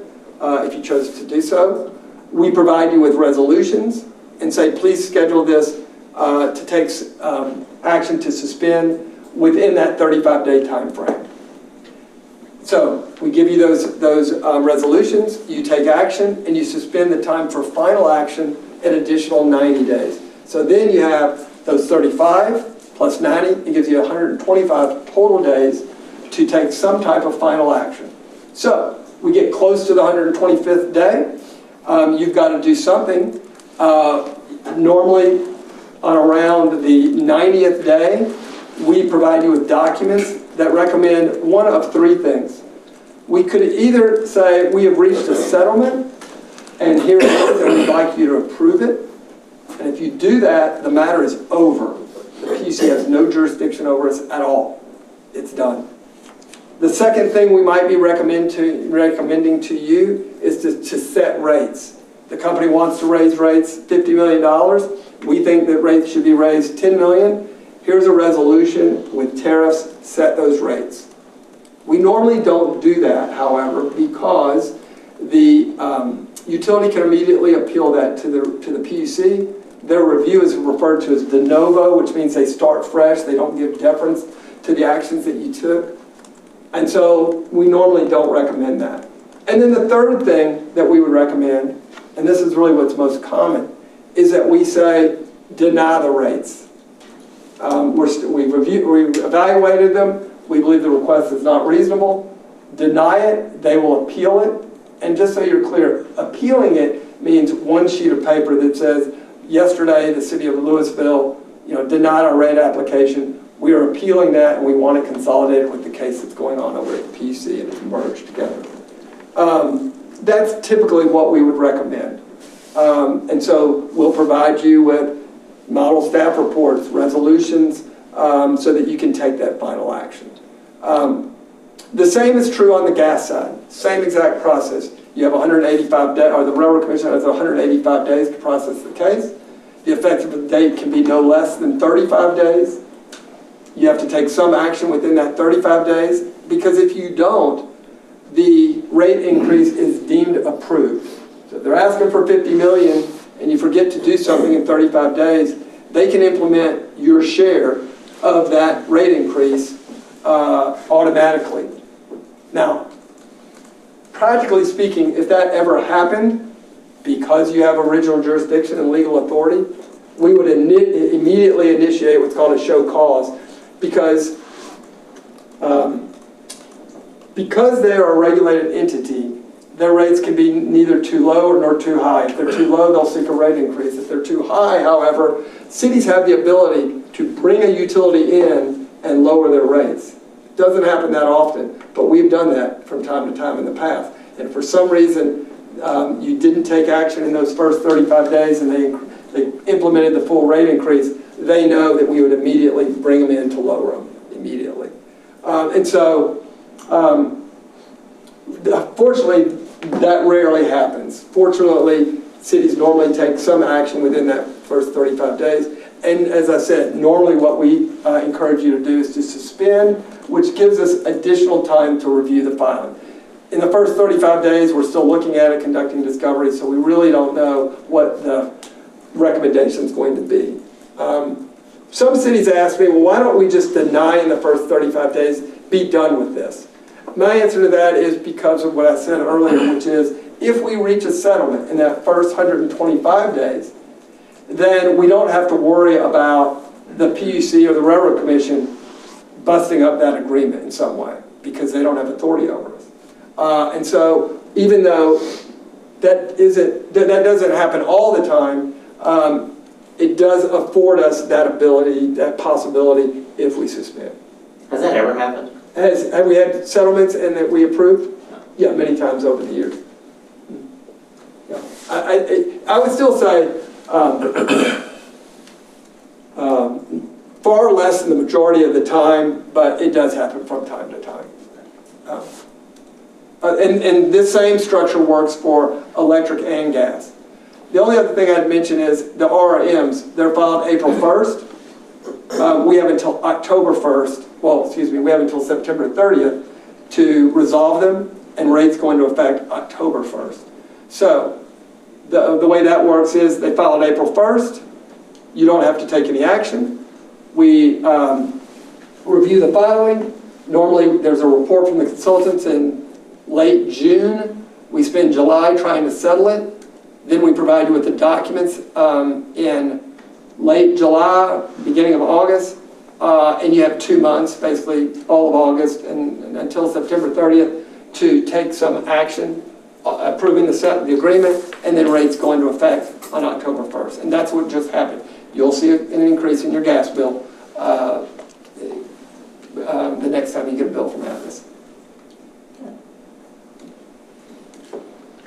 if you chose to do so. We provide you with resolutions and say, please schedule this to take action to suspend within that 35-day time frame. So we give you those resolutions, you take action, and you suspend the time for final action an additional 90 days. So then you have those 35 plus 90, it gives you 125 total days to take some type of final action. So we get close to the 125th day. You've got to do something. Normally, on around the 90th day, we provide you with documents that recommend one of three things. We could either say, we have reached a settlement, and here it is, and we'd like you to approve it. And if you do that, the matter is over. The PUC has no jurisdiction over us at all. It's done. The second thing we might be recommending to you is to set rates. The company wants to raise rates $50 million. We think that rates should be raised $10 million. Here's a resolution with tariffs, set those rates. We normally don't do that, however, because the utility can immediately appeal that to the PUC. Their review is referred to as de novo, which means they start fresh. They don't give deference to the actions that you took. And so we normally don't recommend that. And then the third thing that we would recommend, and this is really what's most common, is that we say, deny the rates. We've evaluated them. We believe the request is not reasonable. Deny it. They will appeal it. And just so you're clear, appealing it means one sheet of paper that says, yesterday the city of Lewisville, denied our rate application. We are appealing that, and we want to consolidate it with the case that's going on over at the PUC and merge together. That's typically what we would recommend. And so we'll provide you with model staff reports, resolutions, so that you can take that final action. The same is true on the gas side. Same exact process. You have 185 days, or the Railroad Commission has 185 days to process the case. The effective date can be no less than 35 days. You have to take some action within that 35 days, because if you don't, the rate increase is deemed approved. So if they're asking for $50 million and you forget to do something in 35 days, they can implement your share of that rate increase automatically. Now, practically speaking, if that ever happened, because you have original jurisdiction and legal authority, we would immediately initiate what's called a show cause, because they're a regulated entity, their rates can be neither too low nor too high. If they're too low, they'll seek a rate increase. If they're too high, however, cities have the ability to bring a utility in and lower their rates. It doesn't happen that often, but we've done that from time to time in the past. And if for some reason you didn't take action in those first 35 days and they implemented the full rate increase, they know that we would immediately bring them in to lower them immediately. Fortunately, that rarely happens. Fortunately, cities normally take some action within that first 35 days. And as I said, normally what we encourage you to do is to suspend, which gives us additional time to review the filing. In the first 35 days, we're still looking at it, conducting discovery, so we really don't know what the recommendation is going to be. Some cities ask me, well, why don't we just deny in the first 35 days, be done with this? My answer to that is because of what I said earlier, which is if we reach a settlement in that first 125 days, then we don't have to worry about the PUC or the Railroad Commission busting up that agreement in some way because they don't have authority over us. And so even though that doesn't happen all the time, it does afford us that ability, that possibility, if we suspend. Has that ever happened? Have we had settlements and that we approved? Yeah, many times over the years. Yeah. I would still say far less than the majority of the time, but it does happen from time to time. And this same structure works for electric and gas. The only other thing I'd mention is the RRMs. They're filed April 1st. We have until October 1st. Well, excuse me, we have until September 30th to resolve them, and rates go into effect October 1st. So the way that works is they file on April 1st. You don't have to take any action. We review the filing. Normally, there's a report from the consultants in late June. We spend July trying to settle it. Then we provide you with the documents in late July, beginning of August, and you have 2 months, basically all of August and until September 30th, to take some action, approving the agreement, and then rates go into effect on October 1st. And that's what just happened. You'll see an increase in your gas bill the next time you get a bill from Atlas.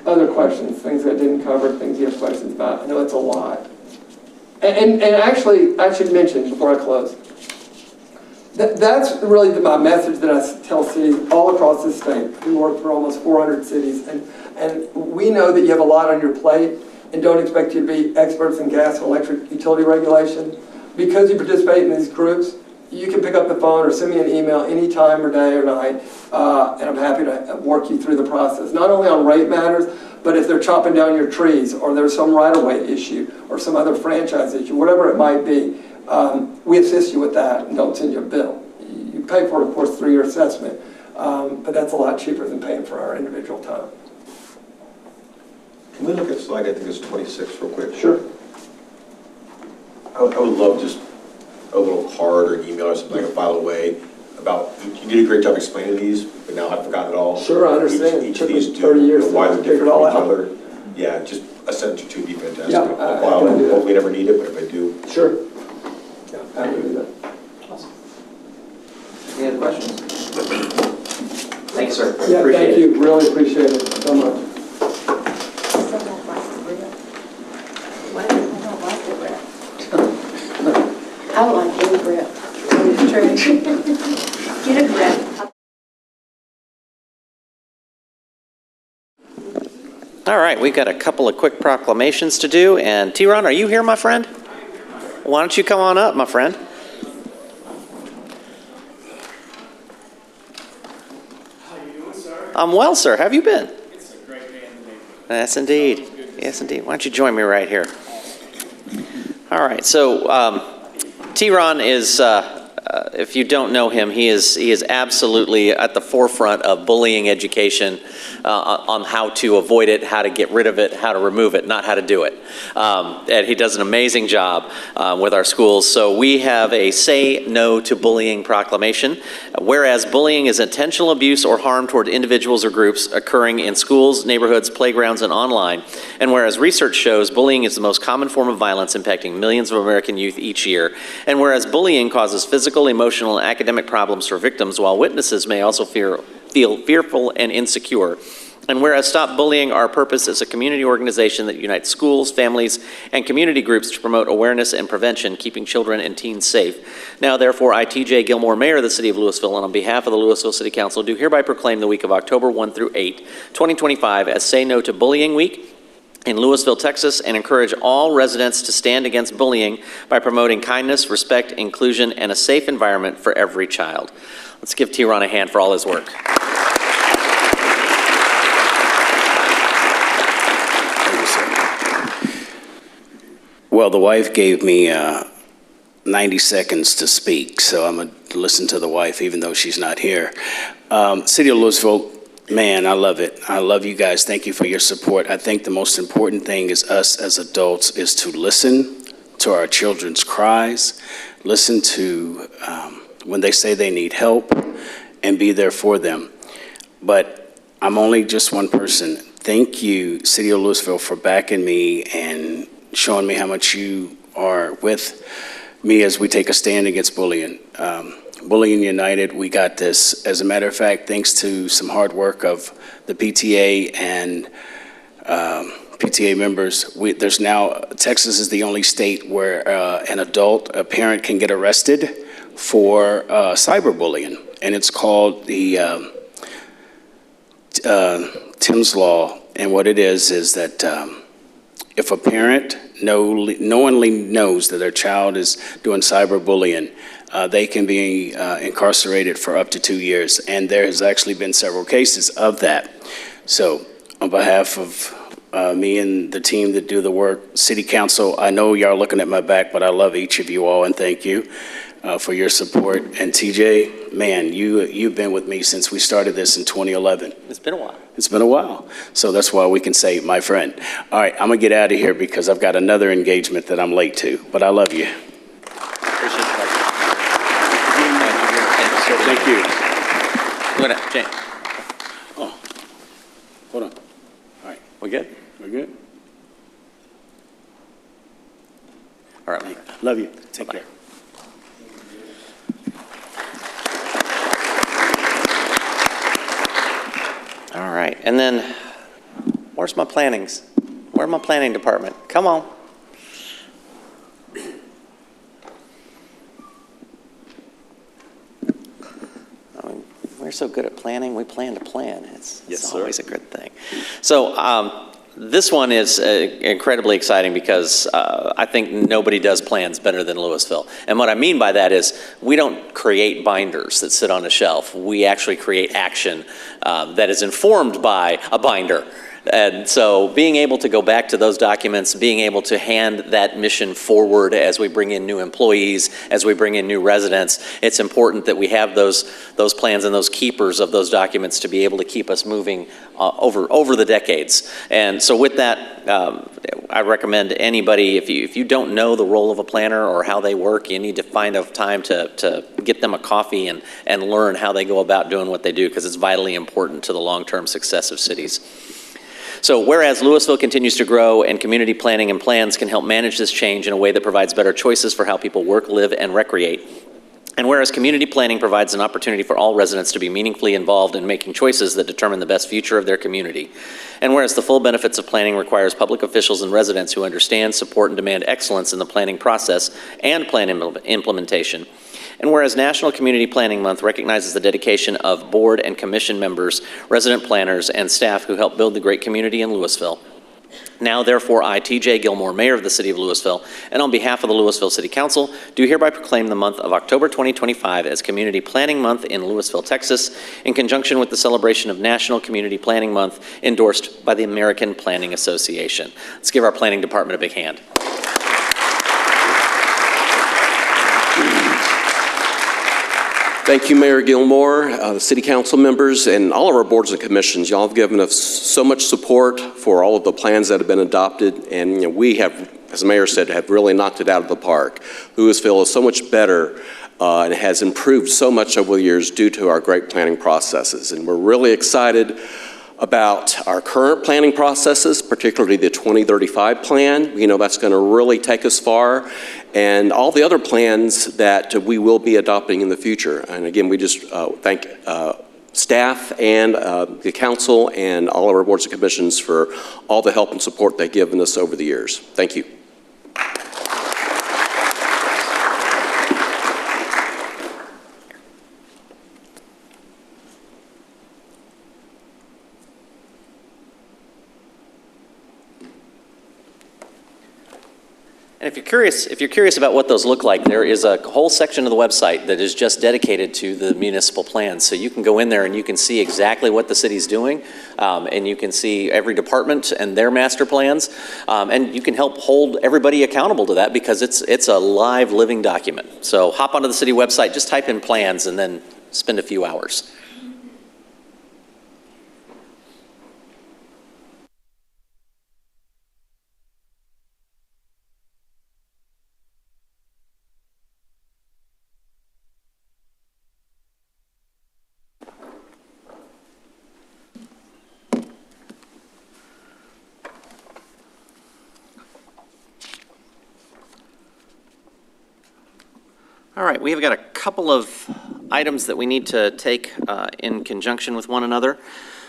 Other questions, things that I didn't cover, things you have questions about? I know it's a lot. And actually, I should mention before I close, that's really my message that I tell cities all across the state. We work for almost 400 cities, and we know that you have a lot on your plate and don't expect you to be experts in gas and electric utility regulation. Because you participate in these groups, you can pick up the phone or send me an email any time or day or night, and I'm happy to work you through the process. Not only on rate matters, but if they're chopping down your trees, or there's some right-of-way issue, or some other franchise issue, whatever it might be, we assist you with that and don't send you a bill. You pay for it, of course, through your assessment, but that's a lot cheaper than paying for our individual time. Can we look at slide, I think it's 26 real quick? Sure. I would love just a little card or an email or something I can file away about, you did a great job explaining these, but now I've forgotten it all. Sure, I understand. Each of these do, 30 years why to they're figure it different all from each out. other. Yeah, just a sentence or two would be fantastic. Yeah, I'll hopefully never need it, but if I do. Sure. Yeah, happy to do that. Awesome. Any other questions? Thank you, sir. Yeah, Appreciate thank you. Really appreciate it so much. What? I would like any grip. Get a grip. All right, we've got a couple of quick proclamations to do. And T-Ron, are you here, my friend? Why don't you come on up, my friend? How you doing, sir? I'm well, sir. How have you been? It's a great day in the neighborhood. Yes, indeed. Yes, indeed. Why don't you join me right here? All right, so T-Ron is, if you don't know him, he is absolutely at the forefront of bullying education on how to avoid it, how to get rid of it, how to remove it, not how to do it. And he does an amazing job with our schools. So we have a Say No to Bullying proclamation. Whereas bullying is intentional abuse or harm toward individuals or groups occurring in schools, neighborhoods, playgrounds, and online. And whereas research shows bullying is the most common form of violence impacting millions of American youth each year. And whereas bullying causes physical, emotional, and academic problems for victims, while witnesses may also feel fearful and insecure. And whereas Stop Bullying, our purpose is a community organization that unites schools, families, and community groups to promote awareness and prevention, keeping children and teens safe. Now, therefore, I, T.J. Gilmore, Mayor of the City of Lewisville, and on behalf of the Lewisville City Council, do hereby proclaim the week of October 1 through 8, 2025 as Say No to Bullying Week, in Lewisville, Texas, and encourage all residents to stand against bullying by promoting kindness, respect, inclusion, and a safe environment for every child. Let's give T-Ron a hand for all his work. Well, the wife gave me 90 seconds to speak, so I'm going to listen to the wife even though she's not here. City of Lewisville, man, I love it. I love you guys. Thank you for your support. I think the most important thing is us as adults is to listen to our children's cries, listen to when they say they need help, and be there for them. But I'm only just one person. Thank you, City of Lewisville, for backing me and showing me how much you are with me as we take a stand against bullying. Bullying United, we got this. As a matter of fact, thanks to some hard work of the PTA and PTA members, there's now, Texas is the only state where an adult, a parent, can get arrested for cyberbullying. And it's called the Tim's Law. And what it is that if a parent knowingly knows that their child is doing cyberbullying, they can be incarcerated for up to 2 years. And there has actually been several cases of that. So on behalf of me and the team that do the work, City Council, I know y'all looking at my back, but I love each of you all and thank you for your support. And TJ, man, you've been with me since we started this in 2011. It's been a while. It's been a while. So that's why we can say, my friend. All right, I'm going to get out of here because I've got another engagement that I'm late to, but I love you. Appreciate it. Thank you. Jane. Oh, hold on. All right. We good? We're good? All right. Love you. Take care. All right, and then, where's my plannings? Where's my planning department? Come on. I mean, we're so good at planning, we plan to plan. It's always a good thing. So this one is incredibly exciting because I think nobody does plans better than Lewisville. And what I mean by that is we don't create binders that sit on a shelf. We actually create action that is informed by a binder. And so being able to go back to those documents, being able to hand that mission forward as we bring in new employees, as we bring in new residents, it's important that we have those plans and those keepers of those documents to be able to keep us moving over the decades. And so with that, I recommend anybody, if you don't know the role of a planner or how they work, you need to find a time to get them a coffee and learn how they go about doing what they do, because it's vitally important to the long-term success of cities. So whereas Lewisville continues to grow and community planning and plans can help manage this change in a way that provides better choices for how people work, live, and recreate, and whereas community planning provides an opportunity for all residents to be meaningfully involved in making choices that determine the best future of their community, and whereas the full benefits of planning requires public officials and residents who understand, support, and demand excellence in the planning process and plan implementation, and whereas National Community Planning Month recognizes the dedication of board and commission members, resident planners, and staff who help build the great community in Lewisville. Now, therefore, I, T.J. Gilmore, Mayor of the City of Lewisville, and on behalf of the Lewisville City Council, do hereby proclaim the month of October 2025 as Community Planning Month in Lewisville, Texas, in conjunction with the celebration of National Community Planning Month endorsed by the American Planning Association. Let's give our planning department a big hand. Thank you, Mayor Gilmore, the city council members, and all of our boards and commissions. Y'all have given us so much support for all of the plans that have been adopted, and we have, as the mayor said, have really knocked it out of the park. Lewisville is so much better and has improved so much over the years due to our great planning processes, and we're really excited about our current planning processes, particularly the 2035 plan. You know, that's going to really take us far, and all the other plans that we will be adopting in the future. And again, we just thank staff and the council and all of our boards and commissions for all the help and support they've given us over the years. Thank you. And if you're curious about what those look like, there is a whole section of the website that is just dedicated to the municipal plans. So you can go in there and you can see exactly what the city's doing, and you can see every department and their master plans, and you can help hold everybody accountable to that because it's a live, living document. So hop onto the city website, just type in plans, and then spend a few hours. All right, we have got a couple of items that we need to take in conjunction with one another.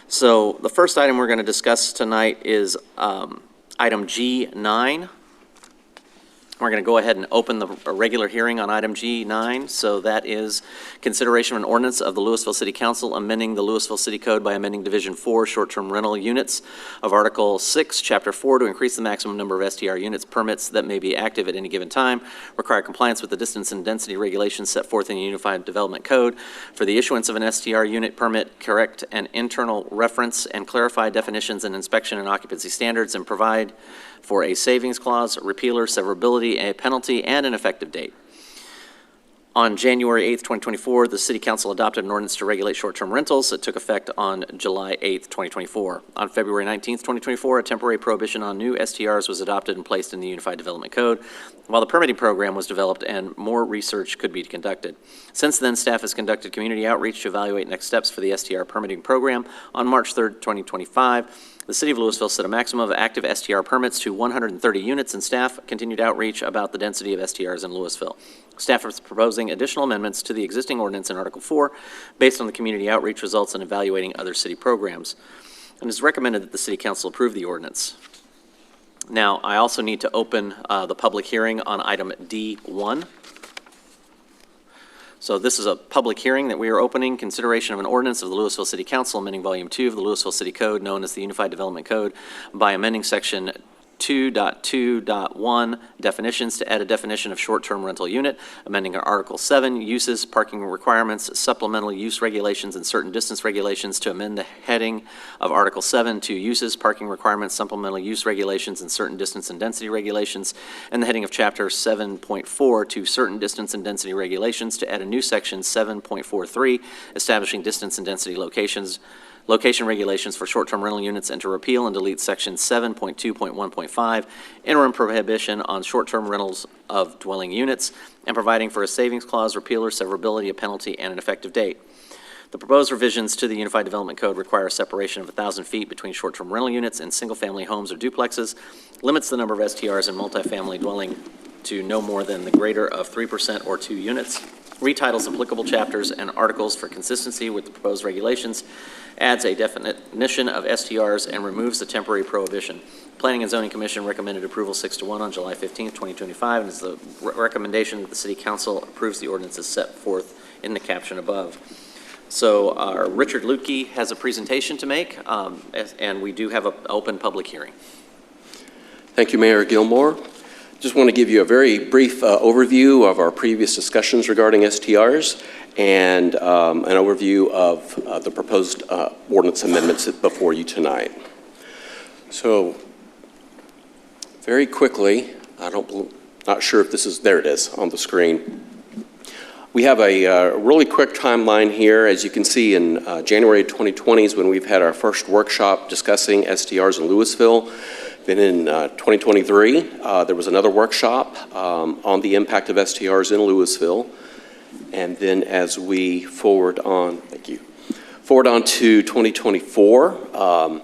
So the first item we're going to discuss tonight is item G9. We're going to go ahead and open the regular hearing on item G9. So that is consideration of an ordinance of the Lewisville City Council amending the Lewisville City Code by amending Division 4 short-term rental units of Article 6, Chapter 4 to increase the maximum number of STR units permits that may be active at any given time, require compliance with the distance and density regulations set forth in the Unified Development Code for the issuance of an STR unit permit, correct an internal reference and clarify definitions and inspection and occupancy standards, and provide for a savings clause, repealer, severability, a penalty, and an effective date. On January 8th, 2024, the City Council adopted an ordinance to regulate short-term rentals that took effect on July 8th, 2024. On February 19th, 2024, a temporary prohibition on new STRs was adopted and placed in the Unified Development Code, while the permitting program was developed and more research could be conducted. Since then, staff has conducted community outreach to evaluate next steps for the STR permitting program. On March 3rd, 2025, the City of Lewisville set a maximum of active STR permits to 130 units, and staff continued outreach about the density of STRs in Lewisville. Staff is proposing additional amendments to the existing ordinance in Article 4 based on the community outreach results and evaluating other city programs. And it's recommended that the City Council approve the ordinance. Now, I also need to open the public hearing on item D1. So this is a public hearing that we are opening, consideration of an ordinance of the Lewisville City Council amending Volume 2 of the Lewisville City Code, known as the Unified Development Code, by amending Section 2.2.1 definitions to add a definition of short-term rental unit, amending Article 7 uses, parking requirements, supplemental use regulations, and certain distance regulations to amend the heading of Article 7 to uses, parking requirements, supplemental use regulations, and certain distance and density regulations, and the heading of Chapter 7.4 to certain distance and density regulations to add a new Section 7.43 establishing distance and density location regulations for short-term rental units, and to repeal and delete Section 7.2.1.5, interim prohibition on short-term rentals of dwelling units, and providing for a savings clause, repealer, severability, a penalty, and an effective date. The proposed revisions to the Unified Development Code require a separation of 1,000 feet between short-term rental units and single-family homes or duplexes, limits the number of STRs in multifamily dwelling to no more than the greater of 3% or 2 units, retitles applicable chapters and articles for consistency with the proposed regulations, adds a definition of STRs, and removes the temporary prohibition. Planning and Zoning Commission recommended approval 6-1 on July 15th, 2025, and it's the recommendation that the City Council approves the ordinance as set forth in the caption above. So Richard Lutke has a presentation to make, and we do have an open public hearing. Thank you, Mayor Gilmore. Just want to give you a very brief overview of our previous discussions regarding STRs and an overview of the proposed ordinance amendments before you tonight. So very quickly, not sure if this is, there it is on the screen. We have a really quick timeline here. As you can see, in January 2020 is when we've had our first workshop discussing STRs in Lewisville. Then in 2023, there was another workshop on the impact of STRs in Lewisville. And then as we forward on to 2024,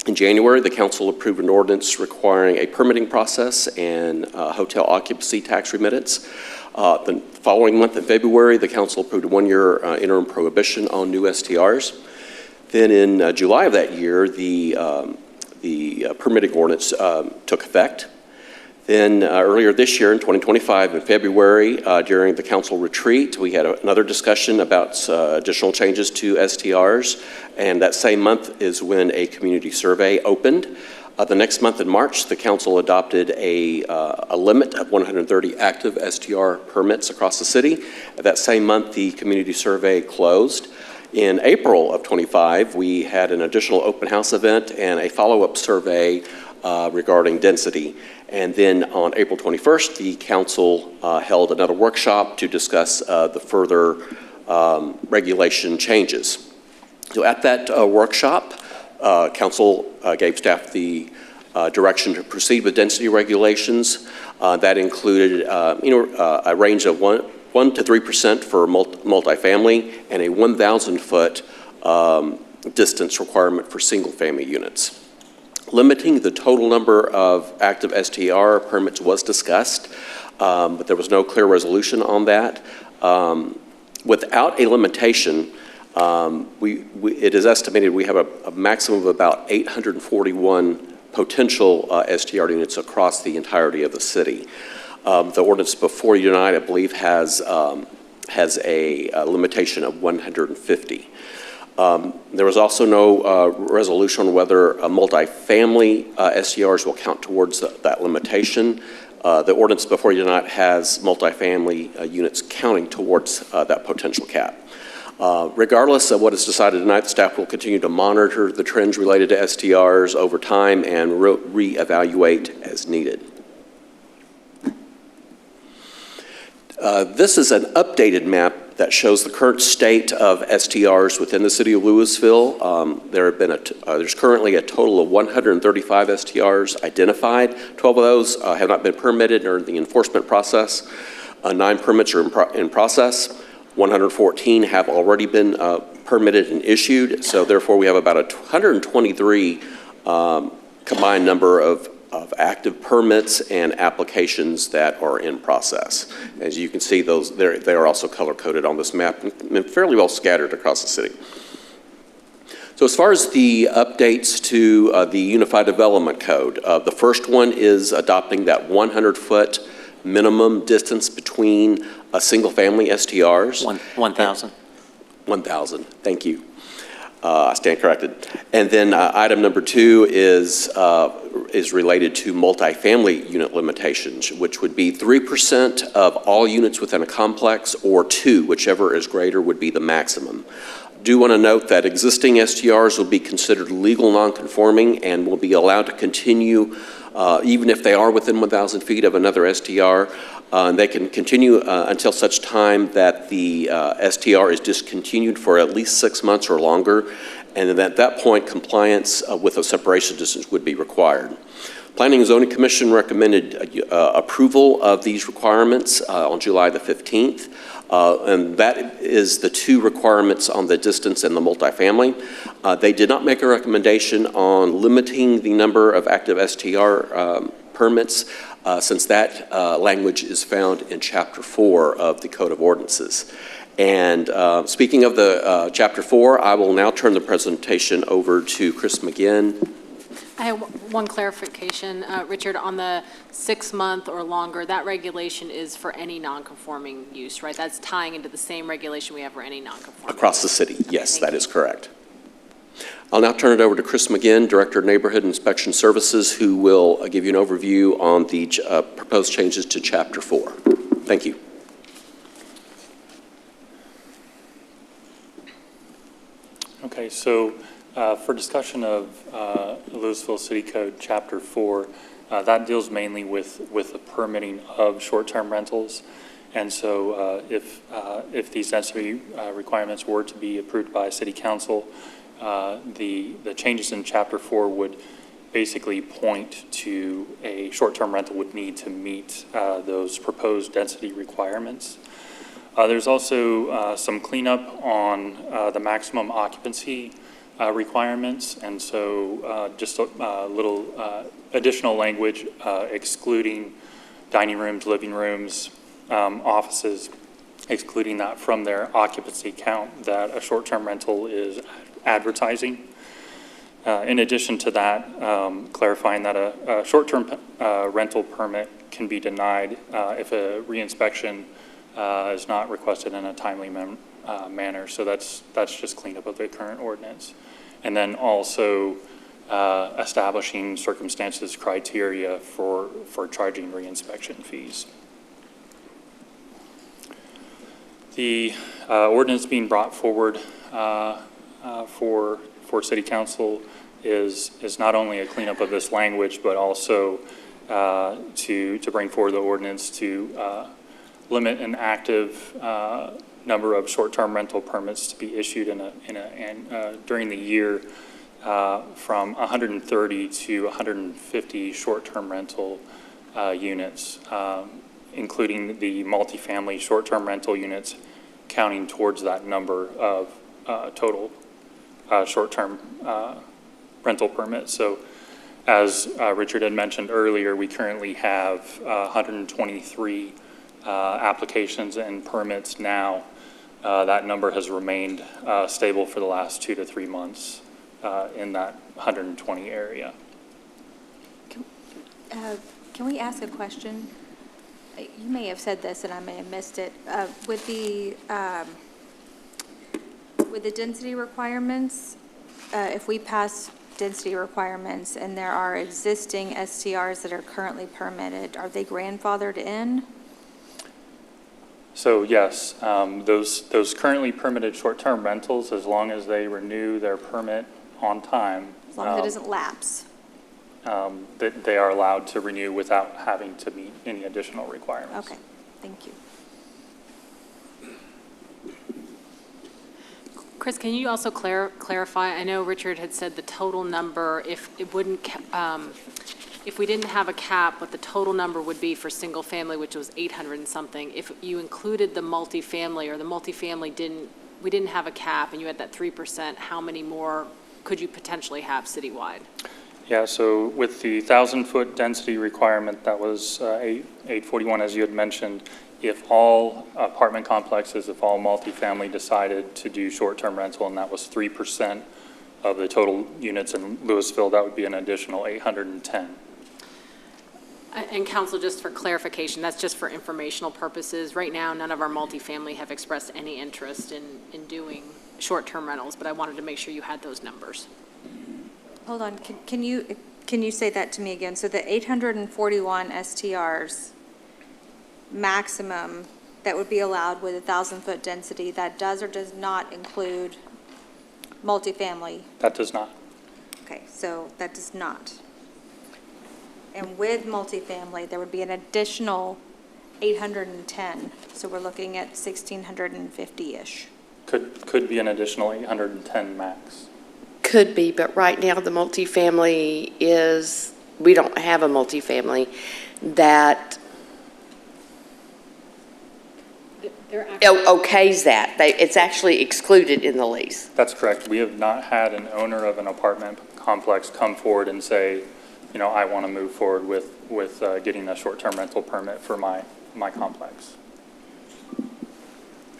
in January, the council approved an ordinance requiring a permitting process and hotel occupancy tax remittance. The following month in February, the council approved a one-year interim prohibition on new STRs. Then in July of that year, the permitting ordinance took effect. Then earlier this year in 2025, in February, during the council retreat, we had another discussion about additional changes to STRs. And that same month is when a community survey opened. The next month in March, the council adopted a limit of 130 active STR permits across the city. That same month, the community survey closed. In April of 25, we had an additional open house event and a follow-up survey regarding density. And then on April 21st, the council held another workshop to discuss the further regulation changes. So at that workshop, council gave staff the direction to proceed with density regulations. That included a range of 1 to 3% for multifamily and a 1,000-foot distance requirement for single-family units. Limiting the total number of active STR permits was discussed, but there was no clear resolution on that. Without a limitation, it is estimated we have a maximum of about 841 potential STR units across the entirety of the city. The ordinance before you tonight, I believe, has a limitation of 150. There was also no resolution on whether multifamily STRs will count towards that limitation. The ordinance before you tonight has multifamily units counting towards that potential cap. Regardless of what is decided tonight, the staff will continue to monitor the trends related to STRs over time and reevaluate as needed. This is an updated map that shows the current state of STRs within the city of Lewisville. There's currently a total of 135 STRs identified. 12 of those have not been permitted or in the enforcement process. 9 permits are in process. 114 have already been permitted and issued. So therefore, we have about 123 combined number of active permits and applications that are in process. As you can see, they are also color-coded on this map and fairly well scattered across the city. So as far as the updates to the Unified Development Code, the first one is adopting that 100-foot minimum distance between single-family STRs. 1,000. 1,000, thank you. I stand corrected. And then item number 2 is related to multifamily unit limitations, which would be 3% of all units within a complex, or 2, whichever is greater, would be the maximum. Do want to note that existing STRs will be considered legal nonconforming and will be allowed to continue even if they are within 1,000 feet of another STR. They can continue until such time that the STR is discontinued for at least 6 months or longer, and at that point, compliance with a separation distance would be required. Planning and Zoning Commission recommended approval of these requirements on July the 15th, and that is the 2 requirements on the distance and the multifamily. They did not make a recommendation on limiting the number of active STR permits, since that language is found in Chapter 4 of the Code of Ordinances. And speaking of the Chapter 4, I will now turn the presentation over to Chris McGinn. I have one clarification, Richard, on the 6-month or longer, that regulation is for any non-conforming use, right? That's tying into the same regulation we have for any non-conforming Across the city, yes, that is correct. I'll now turn it over to Chris McGinn, Director of Neighborhood Inspection Services, who will give you an overview on the proposed changes to Chapter 4. Thank you. Okay, so for discussion of Lewisville City Code Chapter 4, that deals mainly with the permitting of short-term rentals. And so if these density requirements were to be approved by City Council, the changes in Chapter 4 would basically point to a short-term rental would need to meet those proposed density requirements. There's also some cleanup on the maximum occupancy requirements, and so just a little additional language excluding dining rooms, living rooms, offices, excluding that from their occupancy count that a short-term rental is advertising. In addition to that, clarifying that a short-term rental permit can be denied if a reinspection is not requested in a timely manner. So that's just cleanup of the current ordinance. And then also establishing circumstances criteria for charging reinspection fees. The ordinance being brought forward for City Council is not only a cleanup of this language, but also to bring forward the ordinance to limit an active number of short-term rental permits to be issued during the year from 130 to 150 short-term rental units, including the multifamily short-term rental units, counting towards that number of total short-term rental permits. So as Richard had mentioned earlier, we currently have 123 applications and permits now. That number has remained stable for the last 2 to 3 months in that 120 area. Can we ask a question? You may have said this and I may have missed it. With the density requirements, if we pass density requirements and there are existing STRs that are currently permitted, are they grandfathered in? So yes, those currently permitted short-term rentals, as long as they renew their permit on time. As long as it doesn't lapse. That they are allowed to renew without having to meet any additional requirements. Okay, thank you. Chris, can you also clarify? I know Richard had said the total number, if we didn't have a cap, what the total number would be for single family, which was 800 and something. If you included the multifamily, or the multifamily we didn't have a cap, and you had that 3%, how many more could you potentially have citywide? Yeah, so with the 1,000-foot density requirement, that was 841, as you had mentioned. If all apartment complexes, if all multifamily decided to do short-term rental, and that was 3% of the total units in Lewisville, that would be an additional 810. And council, just for clarification, that's just for informational purposes. Right now, none of our multifamily have expressed any interest in doing short-term rentals, but I wanted to make sure you had those numbers. Hold on, can you say that to me again? So the 841 STRs maximum that would be allowed with 1,000-foot density, that does or does not include multifamily? That does not. Okay, so that does not. And with multifamily, there would be an additional 810. So we're looking at 1,650-ish. Could be an additional 810 max. Could be, but right now the multifamily is, we don't have a multifamily that okays that. It's actually excluded in the lease. That's correct. We have not had an owner of an apartment complex come forward and say, you know, I want to move forward with getting a short-term rental permit for my complex.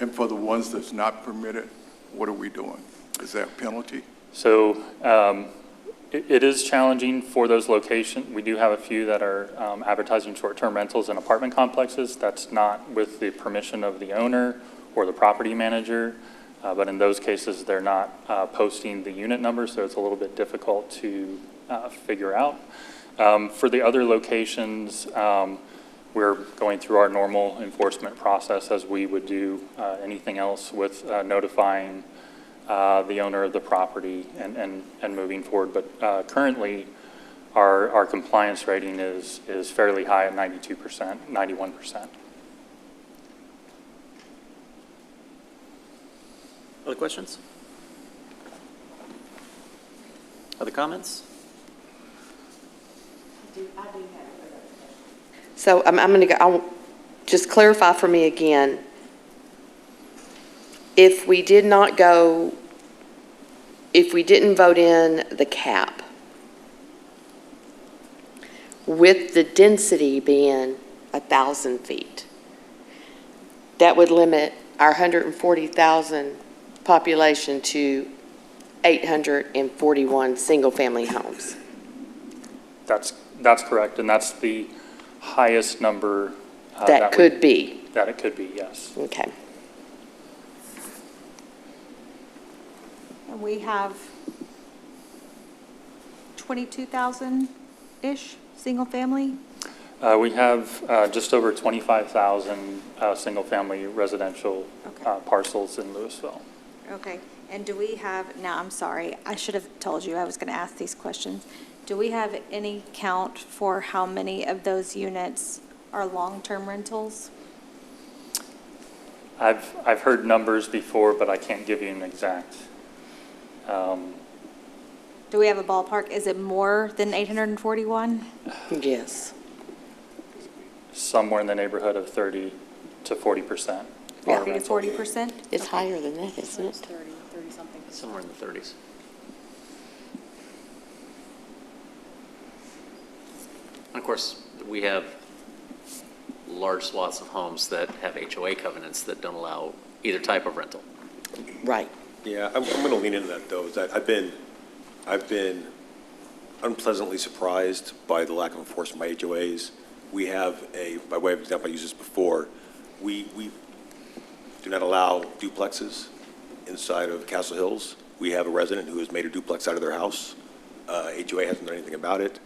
And for the ones that's not permitted, what are we doing? Is there a penalty? So it is challenging for those locations. We do have a few that are advertising short-term rentals in apartment complexes. That's not with the permission of the owner or the property manager, but in those cases, they're not posting the unit number, so it's a little bit difficult to figure out. For the other locations, we're going through our normal enforcement process as we would do anything else with notifying the owner of the property and moving forward. But currently, our compliance rating is fairly high at 92%, 91%. Other questions? Other comments? So I'm going to go, I'll just clarify for me again. If we did not go, if we didn't vote in the cap, with the density being 1,000 feet, that would limit our 140,000 population to 841 single-family homes. That's correct, and that's the highest number That could be. That it could be, yes. Okay. And we have 22,000-ish, single family? We have just over 25,000 single-family residential Okay. parcels in Lewisville. Okay, and do we have, now, I'm sorry, I should have told you I was going to ask these questions. Do we have any count for how many of those units are long-term rentals? I've heard numbers before, but I can't give you an exact. Do we have a ballpark? Is it more than 841? Yes. Somewhere in the neighborhood of 30 to 40%. 30 to 40%? It's higher than that, isn't it? 30 something. Somewhere in the 30s. And of course, we have large swaths of homes that have HOA covenants that don't allow either type of rental. Right. Yeah, I'm going to lean into that, though, is that I've been unpleasantly surprised by the lack of enforcement by HOAs. We have by way of example, I used this before, we do not allow duplexes inside of Castle Hills. We have a resident who has made a duplex out of their house. HOA hasn't done anything about it.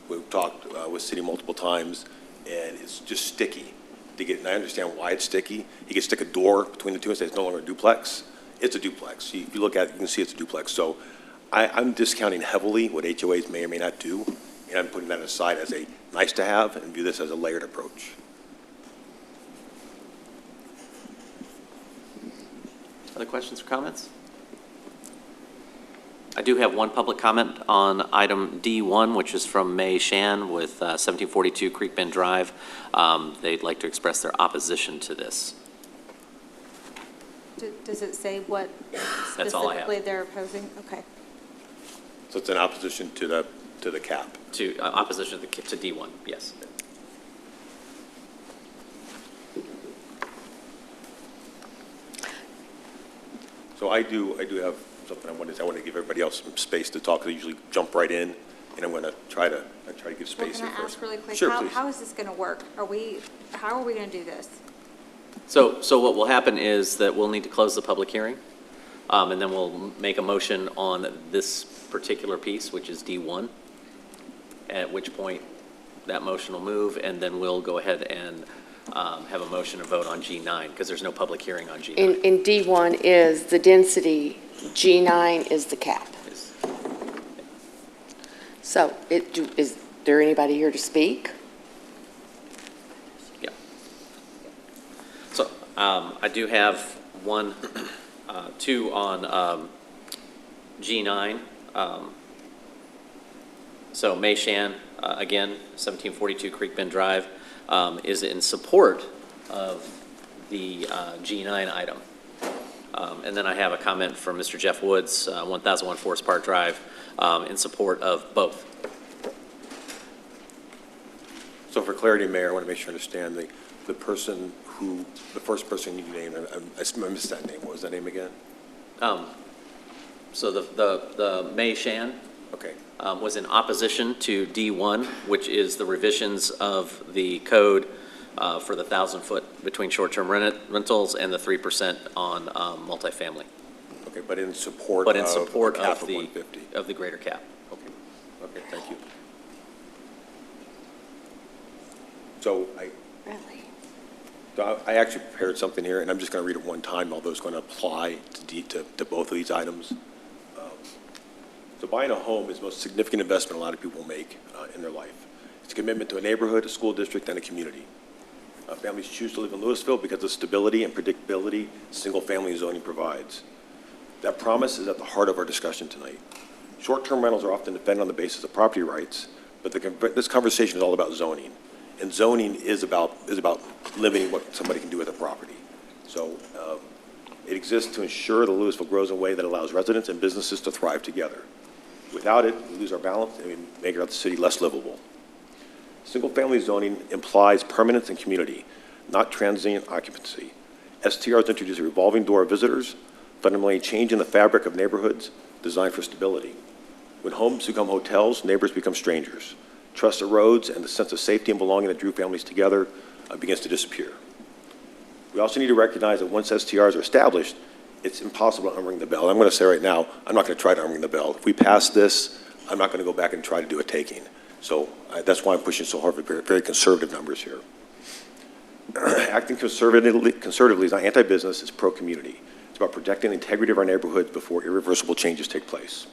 We've talked with city multiple times, and it's just sticky to get, and I understand why it's sticky. You can stick a door between the two and say it's no longer a duplex. It's a duplex. If you look at it, you can see it's a duplex. So I'm discounting heavily what HOAs may or may not do, and I'm putting that aside as a nice to have and view this as a layered approach. Other questions or comments? I do have one public comment on item D1, which is from May Shan with 1742 Creek Bend Drive. They'd like to express their opposition to this. Does it say what That's all I have. specifically they're opposing? Okay. So it's an opposition to the cap. To opposition to D1, yes. So I do have something I want to give everybody else some space to talk. They usually jump right in, and I'm going to try to give space Well, here can I first. ask really quick? Sure, please. How is this going to work? How are we going to do this? So what will happen is that we'll need to close the public hearing, and then we'll make a motion on this particular piece, which is D1, at which point that motion will move, and then we'll go ahead and have a motion and vote on G9, because there's no public hearing on G9. In D1 is the density, G9 is the cap. Yes. So is there anybody here to speak? Yeah. So I do have one, two on G9. So May Shan, again, 1742 Creek Bend Drive, is in support of the G9 item. And then I have a comment from Mr. Jeff Woods, 1001 Forest Park Drive, in support of both. So for clarity, Mayor, I want to make sure I understand the first person you named, I missed that name. What was that name again? So the May Shan Okay. was in opposition to D1, which is the revisions of the code for the 1,000-foot between short-term rentals and the 3% on multifamily. Okay, but in support But in support a cap of 150. the greater cap. Okay, okay, thank you. So Really? I actually prepared something here, and I'm just going to read it one time, although it's going to apply to both of these items. So buying a home is the most significant investment a lot of people make in their life. It's a commitment to a neighborhood, a school district, and a community. Families choose to live in Lewisville because of the stability and predictability single-family zoning provides. That promise is at the heart of our discussion tonight. Short-term rentals are often defended on the basis of property rights, but this conversation is all about zoning. And zoning is about limiting what somebody can do with a property. So it exists to ensure that Lewisville grows in a way that allows residents and businesses to thrive together. Without it, we lose our balance and we make the city less livable. Single-family zoning implies permanence and community, not transient occupancy. STRs introduce a revolving door of visitors, fundamentally changing the fabric of neighborhoods designed for stability. When homes become hotels, neighbors become strangers. Trust erodes, and the sense of safety and belonging that drew families together begins to disappear. We also need to recognize that once STRs are established, it's impossible to unring the bell. I'm going to say right now, I'm not going to try to unring the bell. If we pass this, I'm not going to go back and try to do a taking. So that's why I'm pushing so hard for very, very conservative numbers here. Acting conservatively is not anti-business, it's pro-community. It's about protecting the integrity of our neighborhoods before irreversible changes take place.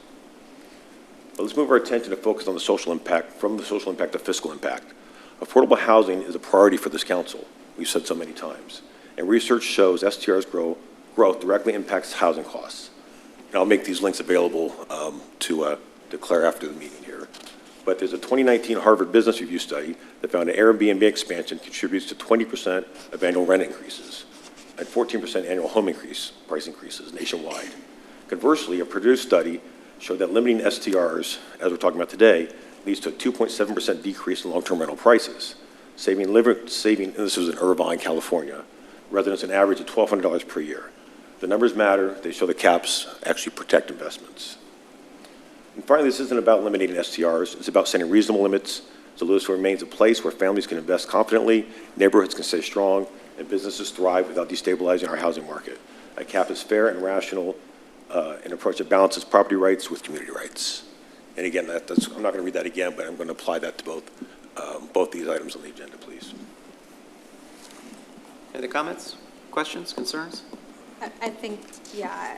But let's move our attention to focus on the social impact, from the social impact to fiscal impact. Affordable housing is a priority for this council, we've said so many times. And research shows STR's growth directly impacts housing costs. And I'll make these links available to declare after the meeting here. But there's a 2019 Harvard Business Review study that found an Airbnb expansion contributes to 20% of annual rent increases and 14% annual home price increases nationwide. Conversely, a Purdue study showed that limiting STRs, as we're talking about today, leads to a 2.7% decrease in long-term rental prices, saving, and this was in Irvine, California, residents an average of $1,200 per year. The numbers matter. They show the caps actually protect investments. And finally, this isn't about eliminating STRs. It's about setting reasonable limits so Lewisville remains a place where families can invest confidently, neighborhoods can stay strong, and businesses thrive without destabilizing our housing market. A cap is fair and rational, an approach that balances property rights with community rights. And again, I'm not going to read that again, but I'm going to apply that to both these items on the agenda, please. Any other comments, questions, concerns? I think, yeah,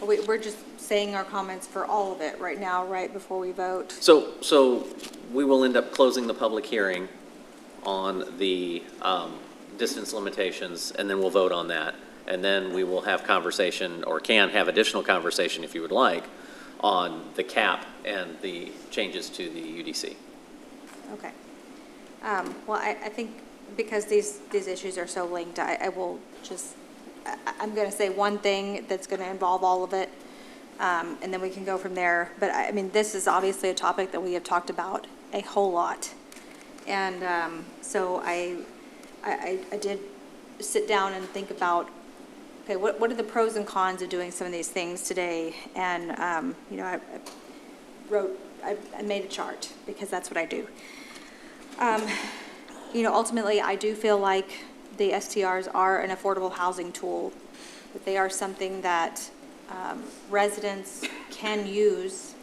we're just saying our comments for all of it right now, right before we vote. So we will end up closing the public hearing on the distance limitations, and then we'll vote on that. And then we will have conversation, or can have additional conversation if you would like, on the cap and the changes to the UDC. Okay. Well, I think because these issues are so linked, I will just, I'm going to say one thing that's going to involve all of it, and then we can go from there. But I mean, this is obviously a topic that we have talked about a whole lot. And so I did sit down and think about, okay, what are the pros and cons of doing some of these things today? And, you know, I made a chart because that's what I do. You know, ultimately, I do feel like the STRs are an affordable housing tool, that they are something that residents can use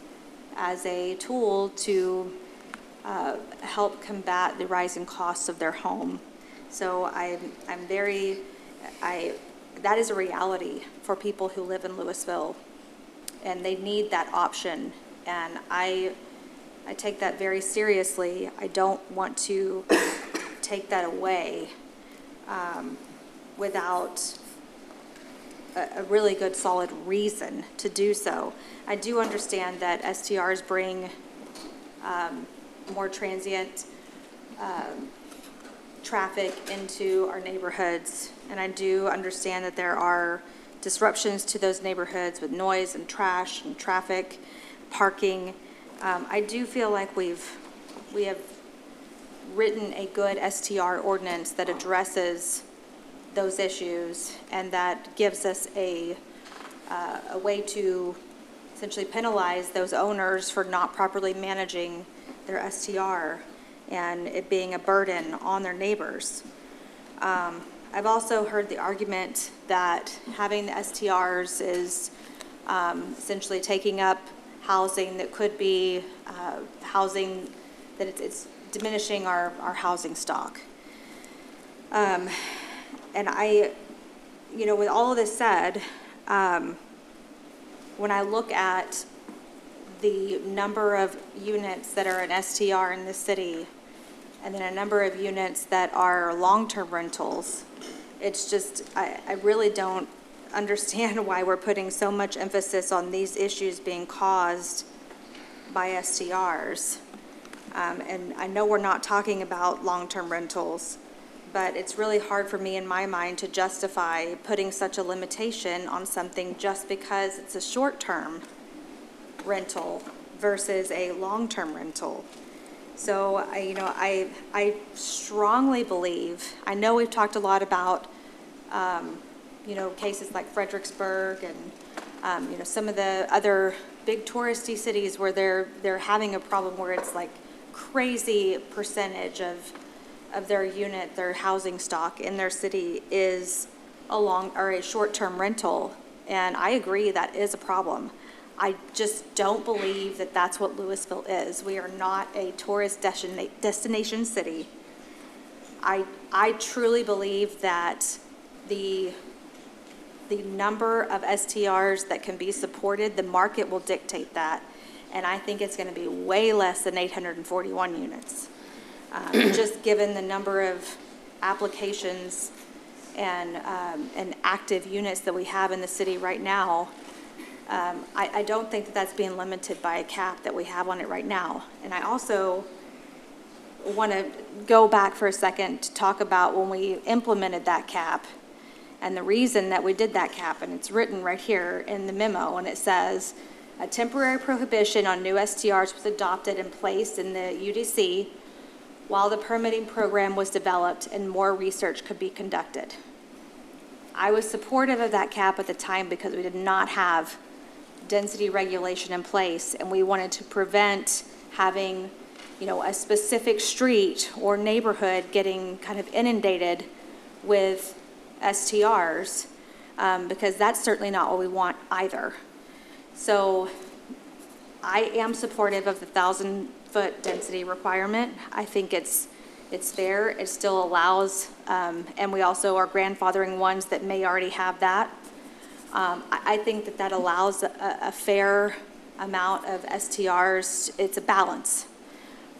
as a tool to help combat the rising costs of their home. So that is a reality for people who live in Lewisville, and they need that option. And I take that very seriously. I don't want to take that away without a really good solid reason to do so. I do understand that STRs bring more transient traffic into our neighborhoods, and I do understand that there are disruptions to those neighborhoods with noise and trash and traffic, parking. I do feel like we have written a good STR ordinance that addresses those issues, and that gives us a way to essentially penalize those owners for not properly managing their STR and it being a burden on their neighbors. I've also heard the argument that having the STRs is essentially taking up housing that could be housing that it's diminishing our housing stock. And I, you know, with all of this said, when I look at the number of units that are an STR in this city, and then a number of units that are long-term rentals, it's just, I really don't understand why we're putting so much emphasis on these issues being caused by STRs. And I know we're not talking about long-term rentals, but it's really hard for me in my mind to justify putting such a limitation on something just because it's a short-term rental versus a long-term rental. So I strongly believe, I know we've talked a lot about, cases like Fredericksburg and, some of the other big touristy cities where they're having a problem where it's like crazy percentage of their unit, their housing stock in their city is a short-term rental. And I agree that is a problem. I just don't believe that that's what Lewisville is. We are not a tourist destination city. I truly believe that the number of STRs that can be supported, the market will dictate that. And I think it's going to be way less than 841 units. Just given the number of applications and active units that we have in the city right now, I don't think that that's being limited by a cap that we have on it right now. And I also want to go back for a second to talk about when we implemented that cap and the reason that we did that cap, and it's written right here in the memo, and it says, a temporary prohibition on new STRs was adopted and placed in the UDC while the permitting program was developed and more research could be conducted. I was supportive of that cap at the time because we did not have density regulation in place, and we wanted to prevent having, you know, a specific street or neighborhood getting kind of inundated with STRs, because that's certainly not what we want either. So I am supportive of the 1,000-foot density requirement. I think it's there. It still allows, and we also are grandfathering ones that may already have that. I think that that allows a fair amount of STRs. It's a balance.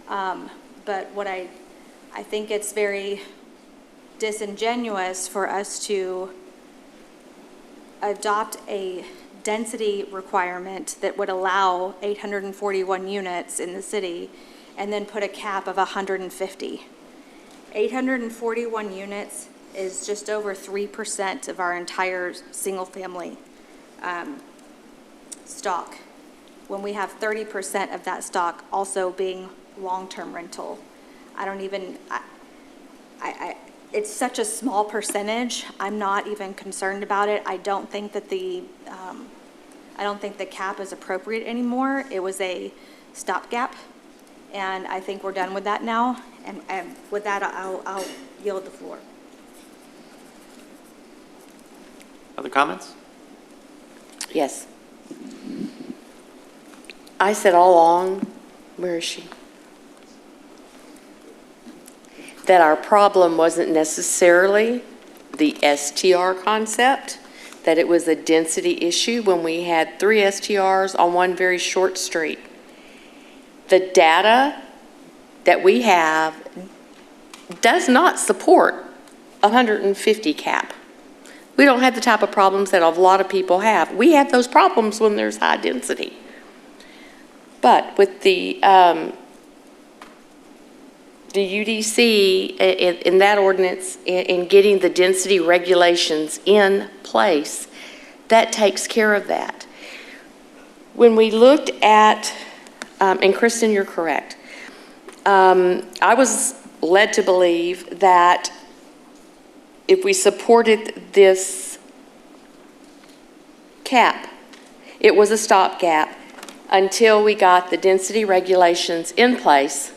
But what I think it's very disingenuous for us to adopt a density requirement that would allow 841 units in the city and then put a cap of 150. 841 units is just over 3% of our entire single-family stock, when we have 30% of that stock also being long-term rental. It's such a small percentage. I'm not even concerned about it. I don't think that the cap is appropriate anymore. It was a stopgap, and I think we're done with that now. And with that, I'll yield the floor. Other comments? Yes. I said all along, where is she? That our problem wasn't necessarily the STR concept, that it was a density issue when we had 3 STRs on one very short street. The data that we have does not support 150 cap. We don't have the type of problems that a lot of people have. We have those problems when there's high density. But with the UDC in that ordinance, in getting the density regulations in place, that takes care of that. When we looked at, and Kristen, you're correct, I was led to believe that if we supported this cap, it was a stopgap until we got the density regulations in place,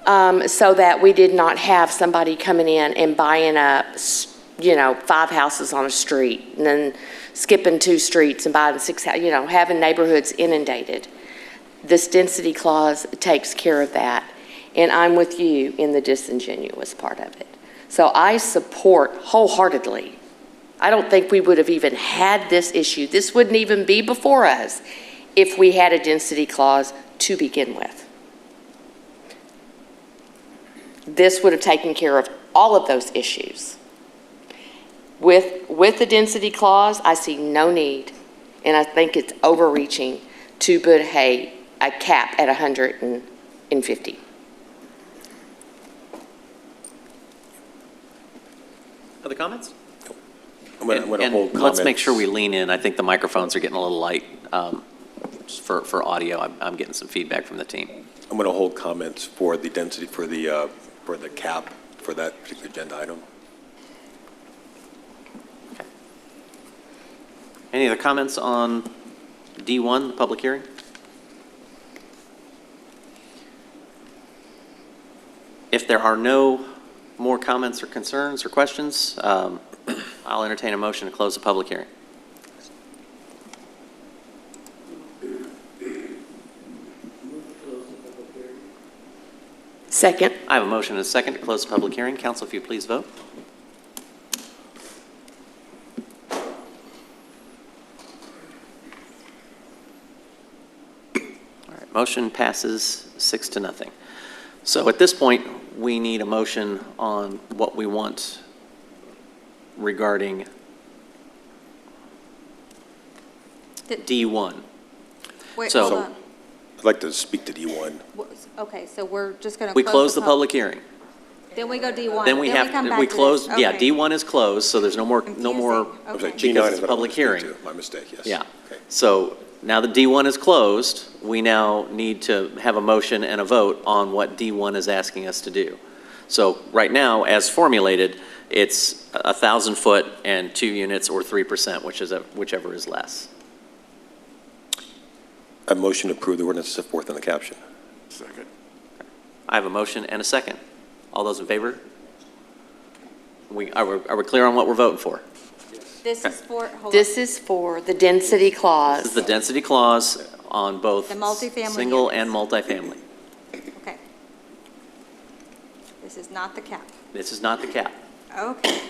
so that we did not have somebody coming in and buying up, 5 houses on a street and then skipping 2 streets and buying 6, having neighborhoods inundated. This density clause takes care of that. And I'm with you in the disingenuous part of it. So I support wholeheartedly. I don't think we would have even had this issue. This wouldn't even be before us if we had a density clause to begin with. This would have taken care of all of those issues. With the density clause, I see no need, and I think it's overreaching to put a cap at 150. Other comments? I'm going to hold comments. Let's make sure we lean in. I think the microphones are getting a little light just for audio. I'm getting some feedback from the team. I'm going to hold comments for the density, for the cap for that particular agenda item. Okay. Any other comments on D1, the public hearing? If there are no more comments or concerns or questions, I'll entertain a motion to close the public hearing. Second. I have a motion and a second to close the public hearing. Council, if you please vote. All right, motion passes 6-0. So at this point, we need a motion on what we want regarding D1. Wait, So- hold on. I'd like to speak to D1. Okay, so we're just going to We close the public hearing. Then we go D1. Then we come have, back we to close, this. yeah, Okay. D1 is closed, so there's no more, I'm Confusing. sorry, Okay. G9 Because is it's what a I public wanted to speak hearing. to. My mistake, yes. Yeah. Okay. So now that D1 is closed, we now need to have a motion and a vote on what D1 is asking us to do. So right now, as formulated, it's 1,000 foot and 2 units or 3%, whichever is less. A motion to approve the ordinance set forth in the caption. Second. I have a motion and a second. All those in favor? Are we clear on what we're voting for? This is for, hold on. This is for the density clause. This is the density clause on both The multifamily single units. and multifamily. Okay. This is not the cap. This is not the cap. Okay.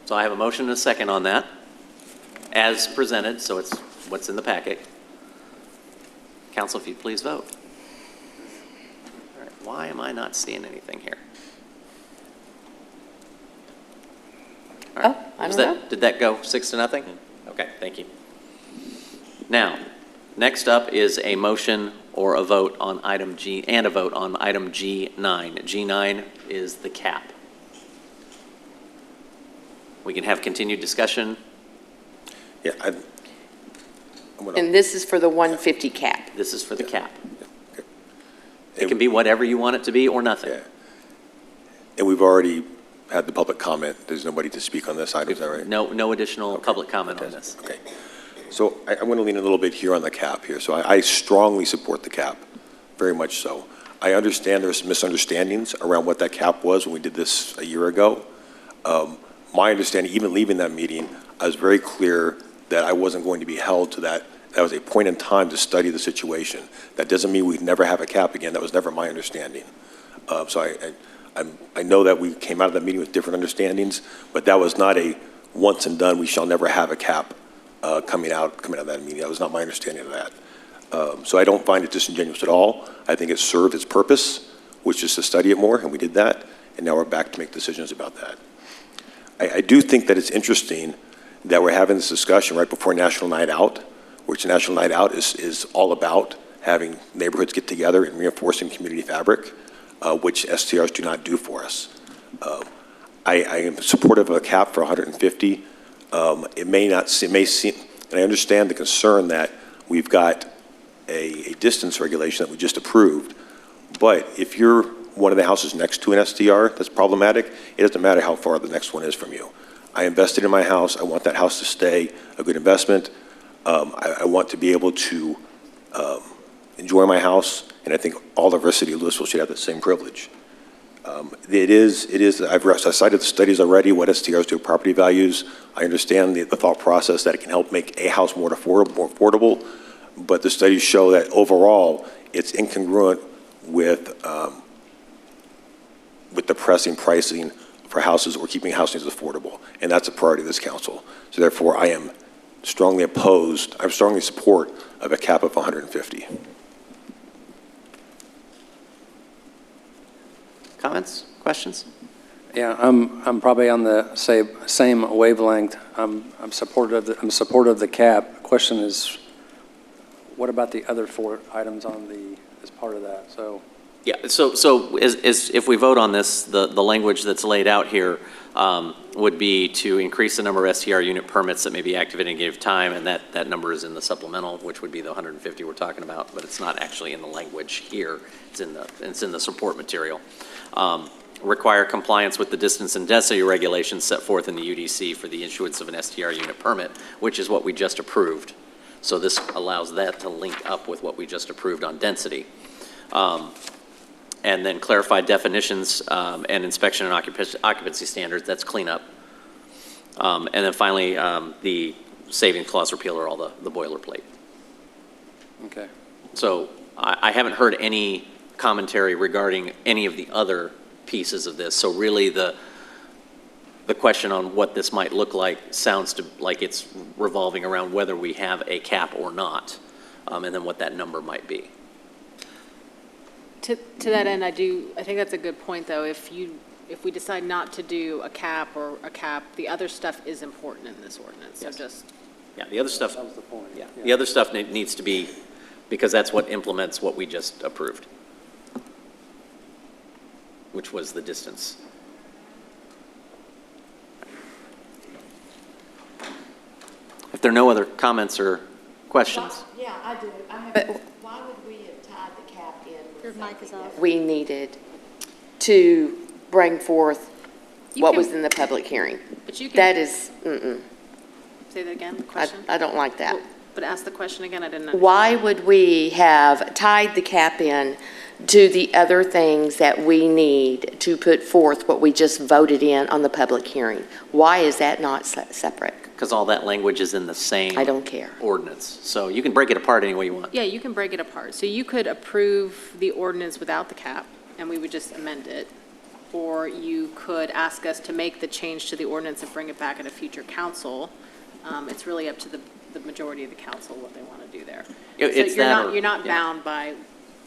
So I have a motion and a second on that, as presented, so it's what's in the packet. Council, if you please vote. All right, why am I not seeing anything here? All right, Oh, I was don't that- know. Did that go 6-0? Okay, thank you. Now, next up is a motion or a vote on item G, and a vote on item G9. G9 is the cap. We can have continued discussion. Yeah, I'm gonna- And this is for the 150 cap. This is for the cap. okay. It can be whatever you want it to be or nothing. Yeah. And we've already had the public comment. There's nobody to speak on this item, is that right? No additional public comment on this. Okay. So I'm going to lean a little bit here on the cap here. So I strongly support the cap, very much so. I understand there's misunderstandings around what that cap was when we did this a year ago. My understanding, even leaving that meeting, I was very clear that I wasn't going to be held to that. That was a point in time to study the situation. That doesn't mean we'd never have a cap again. That was never my understanding. So I know that we came out of that meeting with different understandings, but that was not a once and done, we shall never have a cap coming out of that meeting. That was not my understanding of that. So I don't find it disingenuous at all. I think it served its purpose, which is to study it more, and we did that, and now we're back to make decisions about that. I do think that it's interesting that we're having this discussion right before National Night Out, which National Night Out is all about having neighborhoods get together and reinforcing community fabric, which STRs do not do for us. I am supportive of a cap for 150. It may seem, and I understand the concern that we've got a distance regulation that we just approved, but if you're one of the houses next to an STR that's problematic, it doesn't matter how far the next one is from you. I invested in my house. I want that house to stay a good investment. I want to be able to enjoy my house, and I think all of our city of Lewisville should have that same privilege. I've cited the studies already, what STRs do with property values. I understand the thought process that it can help make a house more affordable, but the studies show that overall, it's incongruent with depressing pricing for houses or keeping housing affordable, and that's a priority of this council. So therefore, I am strongly opposed, I strongly support of a cap of 150. Comments, questions? Yeah, I'm probably on the same wavelength. I'm supportive of the cap. Question is, what about the other 4 items as part of that? So. Yeah, so if we vote on this, the language that's laid out here would be to increase the number of STR unit permits that may be activated in a given time, and that number is in the supplemental, which would be the 150 we're talking about, but it's not actually in the language here. It's in the support material. Require compliance with the distance and density regulations set forth in the UDC for the issuance of an STR unit permit, which is what we just approved. So this allows that to link up with what we just approved on density. And then clarify definitions and inspection and occupancy standards, that's cleanup. And then finally, the savings clause repeal or all the boilerplate. Okay. So I haven't heard any commentary regarding any of the other pieces of this. So really the question on what this might look like sounds like it's revolving around whether we have a cap or not, and then what that number might be. To that end, I think that's a good point, though. If we decide not to do a cap, the other stuff is important in this ordinance, Yes. so just. Yeah, the other stuff. That was the point. Yeah, the other stuff needs to be, because that's what implements what we just approved, which was the distance. If there are no other comments or questions. Yeah, I do. But why would we have tied the cap in with Your mic is something off. that we needed to bring forth You what can- was in the public hearing? But you can. That is, Say that again, the question? I don't like that. But ask the question again, I didn't understand. Why would we have tied the cap in to the other things that we need to put forth what we just voted in on the public hearing? Why is that not separate? Because all that language is in the same. I don't care. Ordinance. So you can break it apart any way you want. Yeah, you can break it apart. So you could approve the ordinance without the cap, and we would just amend it. Or you could ask us to make the change to the ordinance and bring it back at a future council. It's really up to the majority of the council what they want to do there. It's So that or- you're not yeah. bound by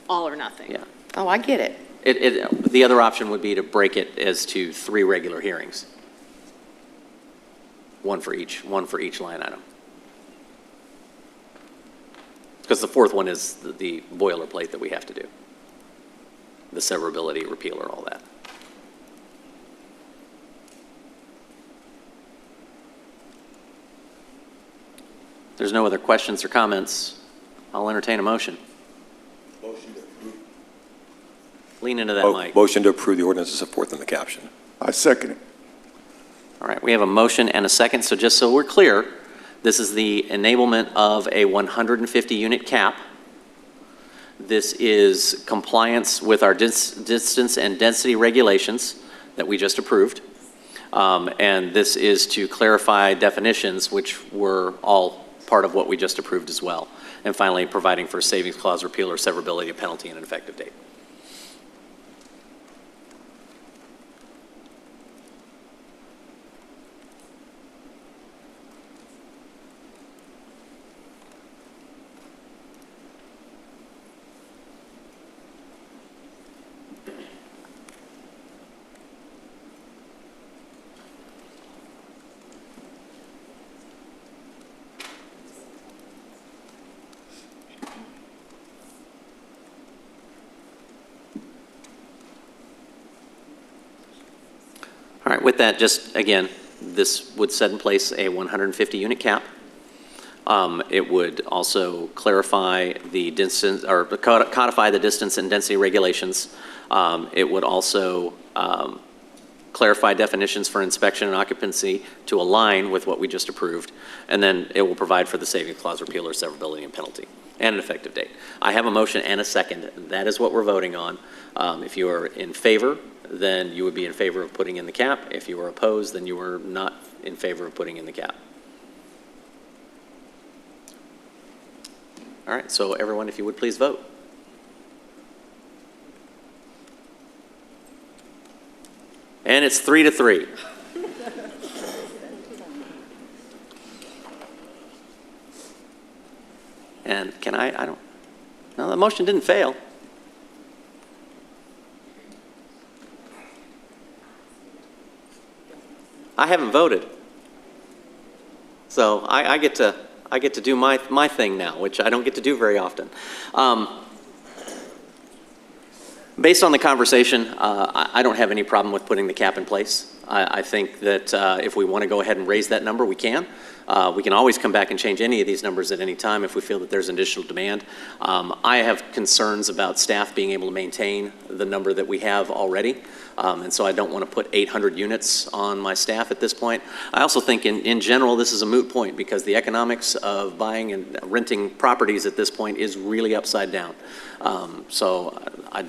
all or nothing. Yeah. Oh, I get it. The other option would be to break it as to 3 regular hearings. One for each line item. Because the fourth one is the boilerplate that we have to do. The severability, repealer, all that. If there's no other questions or comments, I'll entertain a motion. Lean into that mic. Motion to approve the ordinance as set forth in the caption. I second it. All right, we have a motion and a second, so just so we're clear, this is the enablement of a 150-unit cap. This is compliance with our distance and density regulations that we just approved. And this is to clarify definitions, which were all part of what we just approved as well. And finally, providing for a savings clause repeal or severability of penalty and an effective date. All right, with that, just again, this would set in place a 150-unit cap. It would also clarify the distance, or codify the distance and density regulations. It would also clarify definitions for inspection and occupancy to align with what we just approved. And then it will provide for the savings clause repeal or severability and penalty and an effective date. I have a motion and a second. That is what we're voting on. If you are in favor, then you would be in favor of putting in the cap. If you were opposed, then you were not in favor of putting in the cap. All right, so everyone, if you would please vote. And it's 3-3. And can I don't, no, the motion didn't fail. I haven't voted. So I get to do my thing now, which I don't get to do very often. Based on the conversation, I don't have any problem with putting the cap in place. I think that if we want to go ahead and raise that number, we can. We can always come back and change any of these numbers at any time if we feel that there's additional demand. I have concerns about staff being able to maintain the number that we have already. And so I don't want to put 800 units on my staff at this point. I also think in general this is a moot point because the economics of buying and renting properties at this point is really upside down. So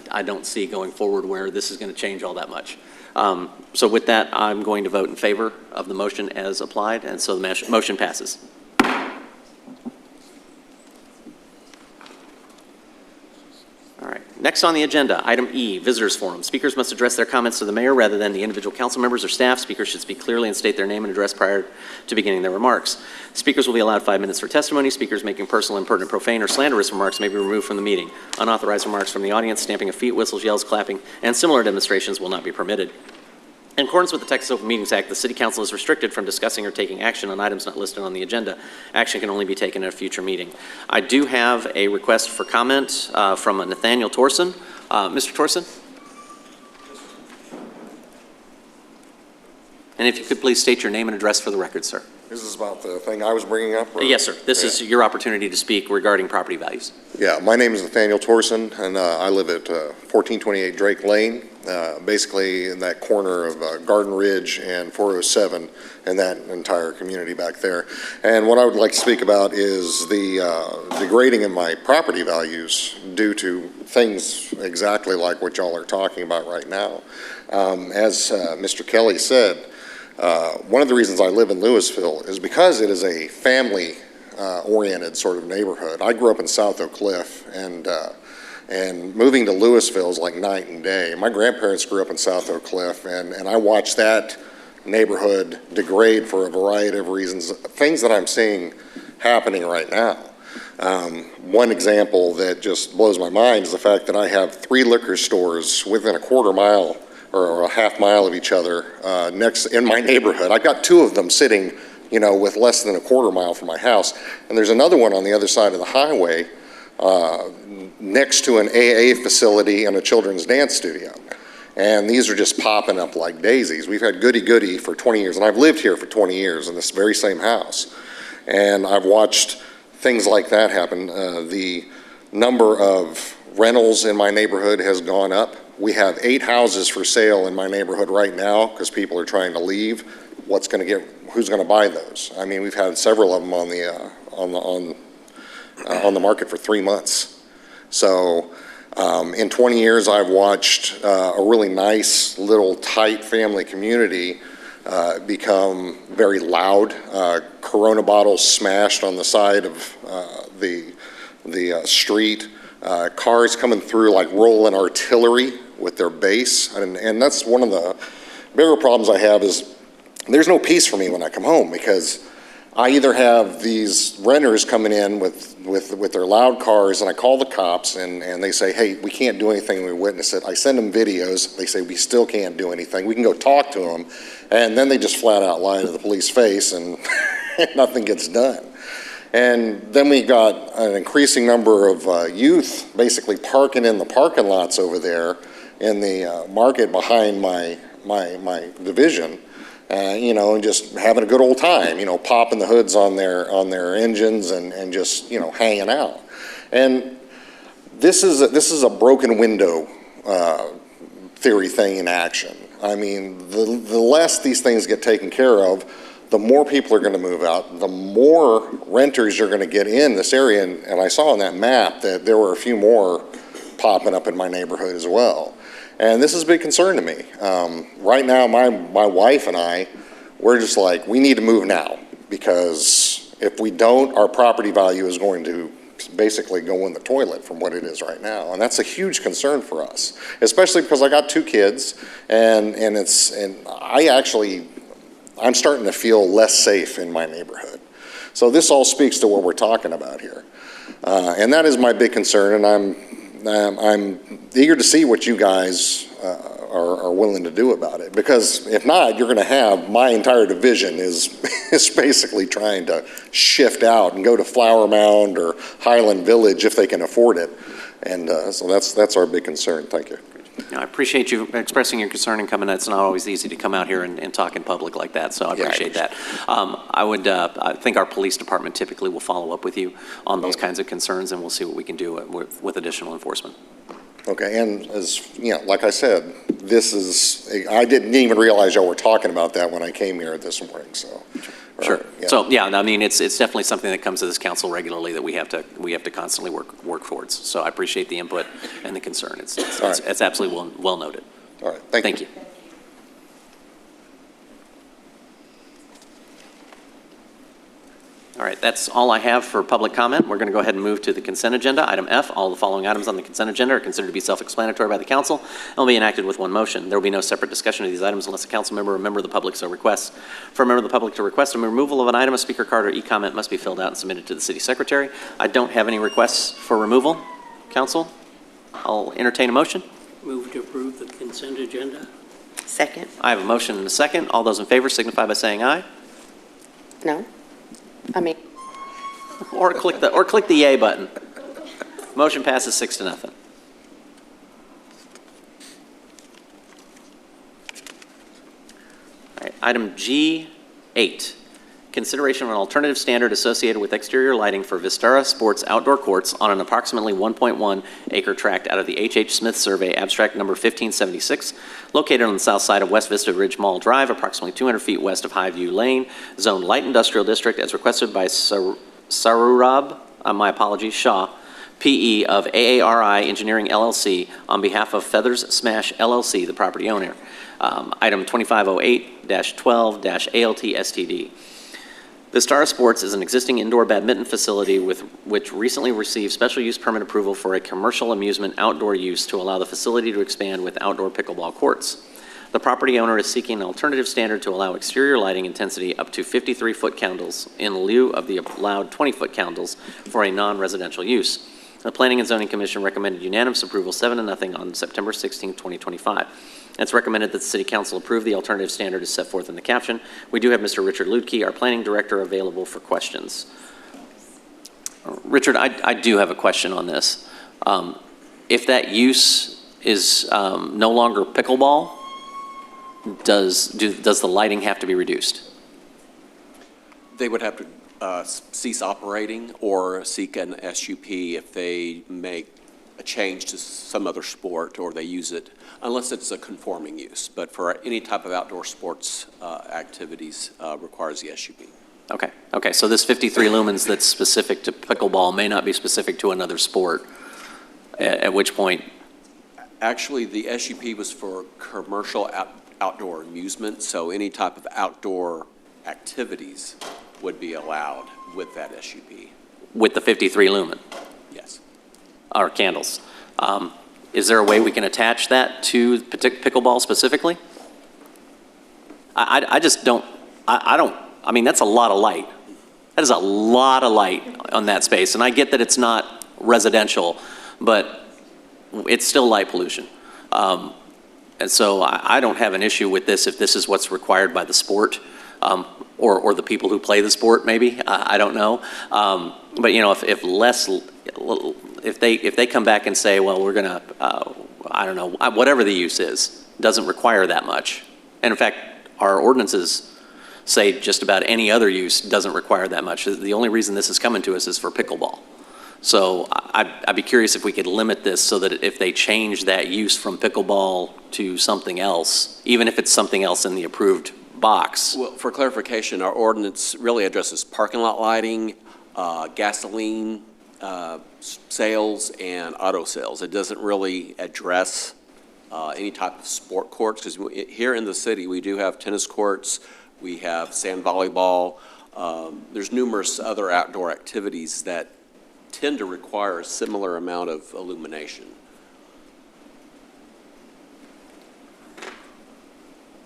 I don't see going forward where this is going to change all that much. So with that, I'm going to vote in favor of the motion as applied, and so the motion passes. All right. Next on the agenda, item E, Visitors Forum. Speakers must address their comments to the mayor rather than the individual council members or staff. Speakers should speak clearly and state their name and address prior to beginning their remarks. Speakers will be allowed 5 minutes for testimony. Speakers making personal, impertinent, profane, or slanderous remarks may be removed from the meeting. Unauthorized remarks from the audience, stamping of feet, whistles, yells, clapping, and similar demonstrations will not be permitted. In accordance with the Texas Open Meetings Act, the City Council is restricted from discussing or taking action on items not listed on the agenda. Action can only be taken at a future meeting. I do have a request for comment from Nathaniel Torson. Mr. Torson? And if you could please state your name and address for the record, sir. This is about the thing I was bringing up? Or? Yes, sir. This is your opportunity to speak regarding property values. Yeah, my name is Nathaniel Torson, and I live at 1428 Drake Lane, basically in that corner of Garden Ridge and 407, and that entire community back there. And what I would like to speak about is the degrading in my property values due to things exactly like what y'all are talking about right now. As Mr. Kelly said, one of the reasons I live in Lewisville is because it is a family-oriented sort of neighborhood. I grew up in South Oak Cliff, and moving to Lewisville is like night and day. My grandparents grew up in South Oak Cliff, and I watched that neighborhood degrade for a variety of reasons, things that I'm seeing happening right now. One example that just blows my mind is the fact that I have 3 liquor stores within a quarter mile or a half mile of each other next in my neighborhood. I've got 2 of them sitting, you know, with less than a quarter mile from my house. And there's another one on the other side of the highway next to an AA facility and a children's dance studio. And these are just popping up like daisies. We've had goody-goody for 20 years, and I've lived here for 20 years in this very same house. And I've watched things like that happen. The number of rentals in my neighborhood has gone up. We have 8 houses for sale in my neighborhood right now because people are trying to leave. Who's going to buy those? I mean, we've had several of them on the market for 3 months. So in 20 years, I've watched a really nice little tight family community become very loud. Corona bottles smashed on the side of the street. Cars coming through like rolling artillery with their bass, and that's one of the bigger problems I have is there's no peace for me when I come home because I either have these renters coming in with their loud cars and I call the cops and they say, hey, we can't do anything, we witness it. I send them videos, they say we still can't do anything. We can go talk to them, and then they just flat out lie to the police face and nothing gets done. And then we got an increasing number of youth basically parking in the parking lots over there in the market behind my division, you know, and just having a good old time, you know, popping the hoods on their engines and just, you know, hanging out. And this is a broken window theory thing in action. I mean, the less these things get taken care of, the more people are going to move out, the more renters you're going to get in this area. And I saw on that map that there were a few more popping up in my neighborhood as well. And this is a big concern to me. Right now, my wife and I, we're just like, we need to move now because if we don't, our property value is going to basically go in the toilet from what it is right now. And that's a huge concern for us, especially because I got 2 kids and I'm starting to feel less safe in my neighborhood. So this all speaks to what we're talking about here. And that is my big concern, and I'm eager to see what you guys are willing to do about it. Because if not, you're going to have my entire division is basically trying to shift out and go to Flower Mound or Highland Village if they can afford it. And so that's our big concern. Thank you. I appreciate you expressing your concern and coming. It's not always easy to come out here and talk in public like that, so I appreciate that. I think our police department typically will follow up with you on those kinds of concerns, and we'll see what we can do with additional enforcement. Okay, and as you know, like I said, I didn't even realize y'all were talking about that when I came here this morning. So. Sure. Yeah. So yeah, I mean, it's definitely something that comes to this council regularly that we have to constantly work towards. So I appreciate the input and the concern. It's absolutely well noted. All right. Thank you. All right, that's all I have for public comment. We're going to go ahead and move to the consent agenda. Item F, all the following items on the consent agenda are considered to be self-explanatory by the council and will be enacted with one motion. There will be no separate discussion of these items unless a council member or a member of the public so requests. For a member of the public to request a removal of an item, a speaker card or e-comment must be filled out and submitted to the city secretary. I don't have any requests for removal. Council, I'll entertain a motion. Move to approve the consent agenda. Second? I have a motion and a second. All those in favor signify by saying aye. No? I mean, Or click the yay button. Motion passes 6-0. All right, item G8, consideration of an alternative standard associated with exterior lighting for Vistara Sports outdoor courts on an approximately 1.1 acre tract out of the H.H. Smith Survey, abstract number 1576, located on the south side of West Vista Ridge Mall Drive, approximately 200 feet west of Highview Lane, zone light industrial district, as requested by Sarurab, my apologies, Shaw, PE of AARI Engineering LLC on behalf of Feathers Smash LLC, the property owner. Item 2508-12-ALT-STD. Vistara Sports is an existing indoor badminton facility which recently received special use permit approval for a commercial amusement outdoor use to allow the facility to expand with outdoor pickleball courts. The property owner is seeking an alternative standard to allow exterior lighting intensity up to 53-foot candles in lieu of the allowed 20-foot candles for a non-residential use. The Planning and Zoning Commission recommended unanimous approval 7-0 on September 16, 2025. It's recommended that the City Council approve the alternative standard as set forth in the caption. We do have Mr. Richard Ludke, our Planning Director, available for questions. Richard, I do have a question on this. If that use is no longer pickleball, does the lighting have to be reduced? They would have to cease operating or seek an SUP if they make a change to some other sport or they use it, unless it's a conforming use. But for any type of outdoor sports activities requires the SUP. Okay, so this 53 lumens that's specific to pickleball may not be specific to another sport, at which point? Actually, the SUP was for commercial outdoor amusement, so any type of outdoor activities would be allowed with that SUP. With the 53 lumen? Yes. Or candles. Is there a way we can attach that to pickleball specifically? I just don't, I mean, that's a lot of light. That is a lot of light on that space. And I get that it's not residential, but it's still light pollution. And so I don't have an issue with this if this is what's required by the sport, or the people who play the sport, maybe. I don't know. But you know, if they come back and say, well, we're gonna, I don't know, whatever the use is, doesn't require that much. And in fact, our ordinances say just about any other use doesn't require that much. The only reason this is coming to us is for pickleball. So I'd be curious if we could limit this so that if they change that use from pickleball to something else, even if it's something else in the approved box. Well, for clarification, our ordinance really addresses parking lot lighting, gasoline sales, and auto sales. It doesn't really address any type of sport courts, because here in the city we do have tennis courts, we have sand volleyball, there's numerous other outdoor activities that tend to require a similar amount of illumination.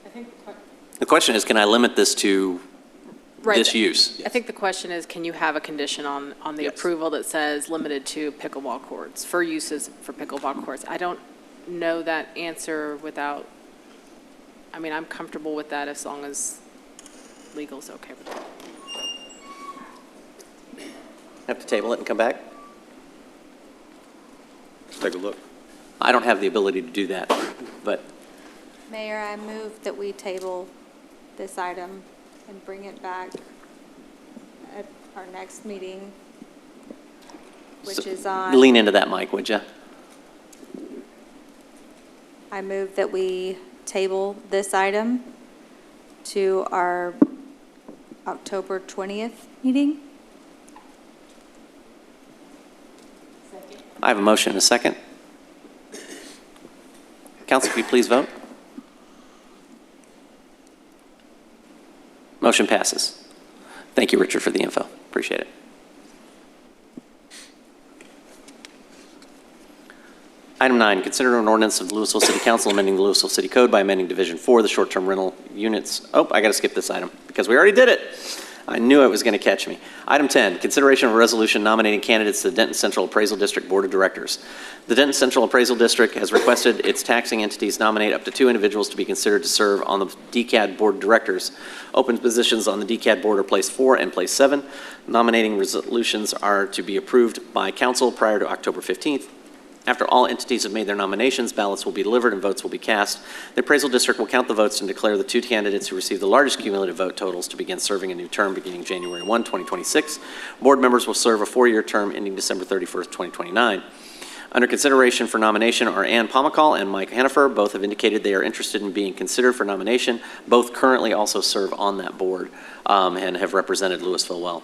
I think The question is, can I limit this to right. this use? I think the question is, can you have a condition on the Yes. approval that says limited to pickleball courts, for uses for pickleball courts? I don't know that answer without, I mean, I'm comfortable with that as long as legal's okay with that. Have to table it and come back? Let's take a look. I don't have the ability to do that, but Mayor, I move that we table this item and bring it back at our next meeting, which is on... lean into that mic, would you? I move that we table this item to our October 20th meeting. I have a motion and a second. Council, can you please vote? Motion passes. Thank you, Richard, for the info. Appreciate it. Item 9, consider an ordinance of the Lewisville City Council amending the Lewisville City Code by amending Division 4, the short-term rental units. Oh, I got to skip this item because we already did it. I knew it was going to catch me. Item 10, consideration of a resolution nominating candidates to the Denton Central Appraisal District Board of Directors. The Denton Central Appraisal District has requested its taxing entities nominate up to 2 individuals to be considered to serve on the DCAD Board of Directors. Open positions on the DCAD Board are place 4 and place 7. Nominating resolutions are to be approved by council prior to October 15th. After all entities have made their nominations, ballots will be delivered and votes will be cast. The appraisal district will count the votes and declare the 2 candidates who receive the largest cumulative vote totals to begin serving a new term beginning January 1, 2026. Board members will serve a 4-year term ending December 31st, 2029. Under consideration for nomination are Ann Pomacall and Mike Hanifer. Both have indicated they are interested in being considered for nomination. Both currently also serve on that board and have represented Lewisville well.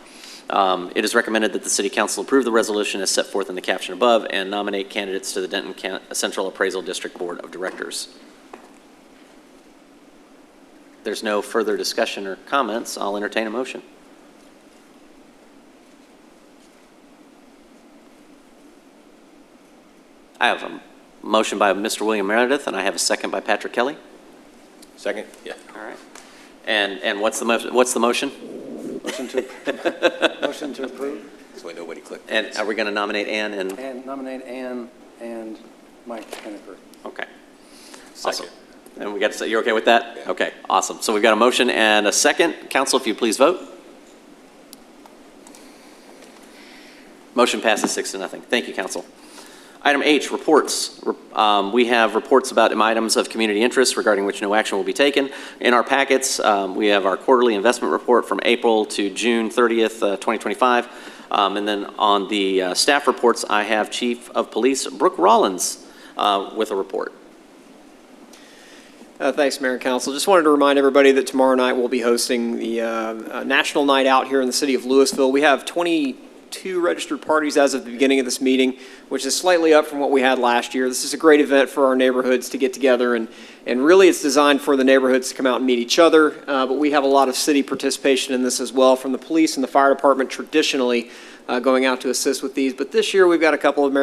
It is recommended that the City Council approve the resolution as set forth in the caption above and nominate candidates to the Denton Central Appraisal District Board of Directors. There's no further discussion or comments. I'll entertain a motion. I have a motion by Mr. William Meredith, and I have a second by Patrick Kelly. Second? Yeah. All right. And what's the motion? Motion to approve. So nobody clicked. And are we going to nominate Ann and? And nominate Ann and Mike Hennifer. Okay. Awesome. And we got to say, you're okay with that? Yeah. Okay, awesome. So we've got a motion and a second. Council, if you please vote. Motion passes 6-0. Thank you, Council. Item H, reports. We have reports about items of community interest regarding which no action will be taken. In our packets, we have our quarterly investment report from April to June 30th, 2025. And then on the staff reports, I have Chief of Police Brooke Rollins with a report. Thanks, Mayor and Council. Just wanted to remind everybody that tomorrow night we'll be hosting the National Night Out here in the city of Lewisville. We have 22 registered parties as of the beginning of this meeting, which is slightly up from what we had last year. This is a great event for our neighborhoods to get together, and really it's designed for the neighborhoods to come out and meet each other, but we have a lot of city participation in this as well, from the police and the fire department traditionally going out to assist with these. But this year we've got a couple of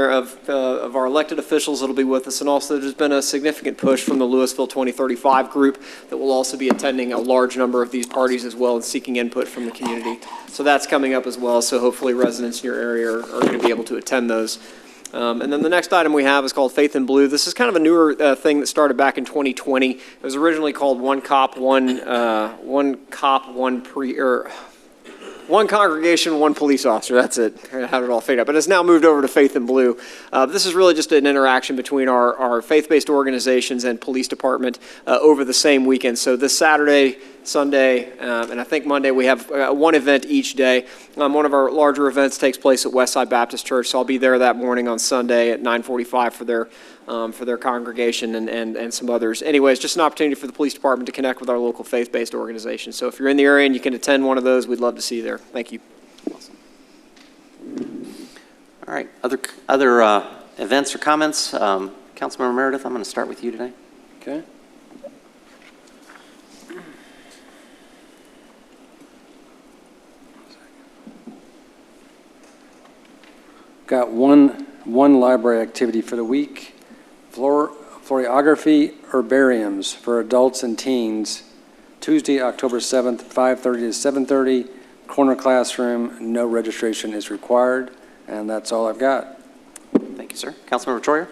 our elected officials that'll be with us, and also there's been a significant push from the Lewisville 2035 group that will also be attending a large number of these parties as well and seeking input from the community. So that's coming up as well, so hopefully residents in your area are going to be able to attend those. And then the next item we have is called Faith in Blue. This is kind of a newer thing that started back in 2020. It was originally called One Congregation, One Police Officer. That's it. I had it all figured out. But it's now moved over to Faith in Blue. This is really just an interaction between our faith-based organizations and police department over the same weekend. So this Saturday, Sunday, and I think Monday, we have one event each day. One of our larger events takes place at Westside Baptist Church, so I'll be there that morning on Sunday at 9:45 for their congregation and some others. Anyways, just an opportunity for the police department to connect with our local faith-based organization. So if you're in the area and you can attend one of those, we'd love to see you there. Thank you. Awesome. All right, other events or comments? Councilmember Meredith, I'm going to start with you today. Okay. Got one library activity for the week. Florography herbariums for adults and teens, Tuesday, October 7th, 5:30 to 7:30, corner classroom, no registration is required, and that's all I've got. Thank you, sir. Councilmember Troyer?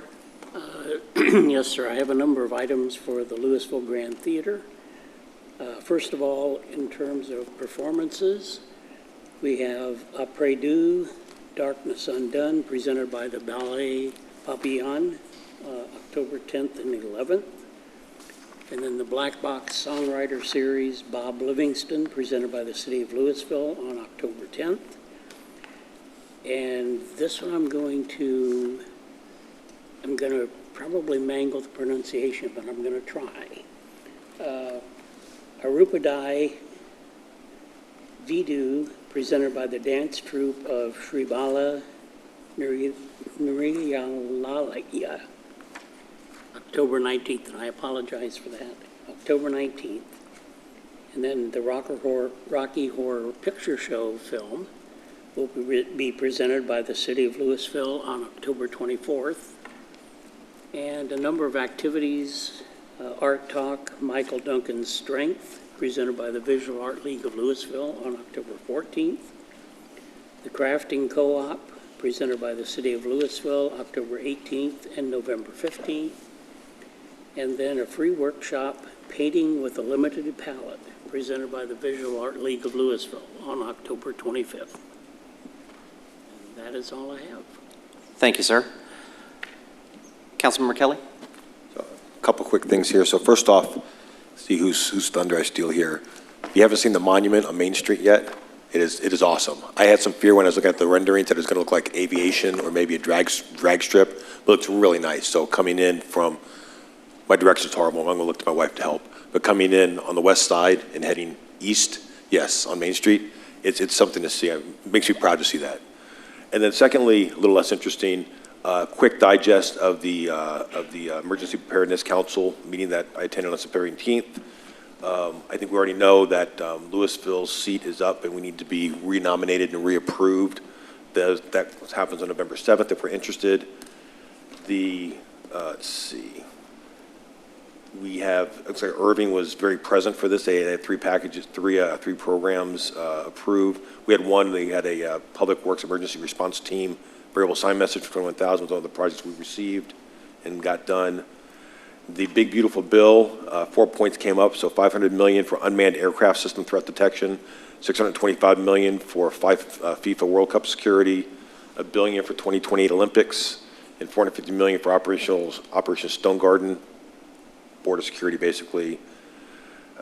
Yes, sir. I have a number of items for the Lewisville Grand Theater. First of all, in terms of performances, we have Après Deux, Darkness Undone, presented by the Ballet Papillon, October 10th and 11th. And then the Black Box Songwriter Series, Bob Livingston, presented by the City of Lewisville on October 10th. And this one I'm going to probably mangle the pronunciation, but I'm going to try. Arupadai Vidu, presented by the dance troupe of Sribala Nuriyalalaya, October 19th, and I apologize for that, October 19th. And then the Rocky Horror Picture Show film, will be presented by the City of Lewisville on October 24th. And a number of activities, Art Talk, Michael Duncan's Strength, presented by the Visual Art League of Lewisville on October 14th. The Crafting Co-op, presented by the City of Lewisville, October 18th and November 15th. And then a free workshop, Painting with a Limited Palette, presented by the Visual Art League of Lewisville on October 25th. And that is all I have. Thank you, sir. Councilmember Kelly? A couple quick things here. So first off, see whose thunder I steal here. If you haven't seen the monument on Main Street yet, it is awesome. I had some fear when I was looking at the renderings that it was going to look like aviation or maybe a drag strip, but it looks really nice. So coming in from, my direction's horrible, I'm going to look to my wife to help, but coming in on the west side and heading east, yes, on Main Street, it's something to see. It makes me proud to see that. And then secondly, a little less interesting, quick digest of the Emergency Preparedness Council meeting that I attended on September 18th. I think we already know that Lewisville's seat is up and we need to be renominated and reapproved. That happens on November 7th if we're interested. Let's see. We have, looks like Irving was very present for this. They had three packages, three programs approved. We had one, they had a Public Works Emergency Response Team variable sign message for 21,000 was one of the projects we received and got done. The big beautiful bill, 4 points came up, so $500 million for unmanned aircraft system threat detection, $625 million for FIFA World Cup security, $1 billion for 2028 Olympics, and $450 million for Operation Stone Garden, border security basically.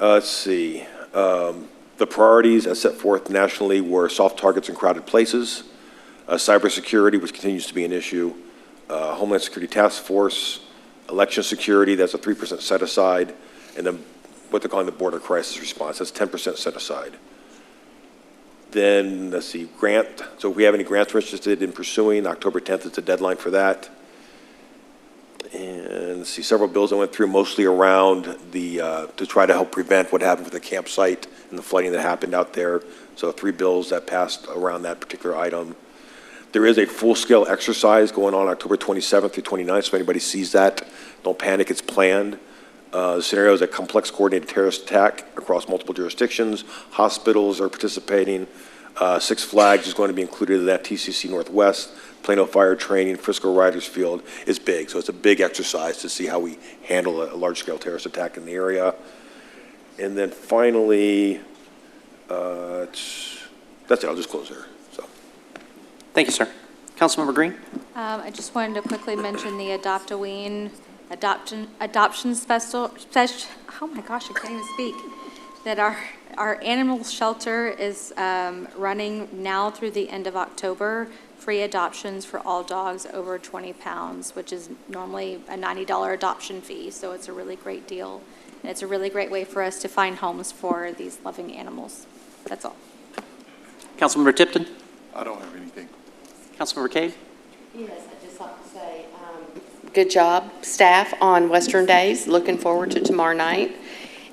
Let's see. The priorities as set forth nationally were soft targets in crowded places, cybersecurity, which continues to be an issue, Homeland Security Task Force, election security, that's a 3% set aside, and then what they're calling the border crisis response, that's 10% set aside. Then, let's see, grant. So if we have any grants we're interested in pursuing, October 10th is the deadline for that. And let's see, several bills that went through mostly around to try to help prevent what happened with the campsite and the flooding that happened out there. So 3 bills that passed around that particular item. There is a full-scale exercise going on October 27th through 29th, so if anybody sees that, don't panic, it's planned. The scenario is a complex coordinated terrorist attack across multiple jurisdictions. Hospitals are participating. Six Flags is going to be included in that. TCC Northwest, Plano Fire Training, Frisco Riders Field is big. So it's a big exercise to see how we handle a large-scale terrorist attack in the area. And then finally, that's it. I'll just close there. Thank you, sir. Councilmember Green? I just wanted to quickly mention the Adopt-A-Ween adoption special, oh my gosh, I can't even speak, that our animal shelter is running now through the end of October, free adoptions for all dogs over 20 pounds, which is normally a $90 adoption fee, so it's a really great deal. And it's a really great way for us to find homes for these loving animals. That's all. Councilmember Tipton? I don't have anything. Councilmember Cade? Yes, I'd just like to say good job, staff, on Western Days. Looking forward to tomorrow night.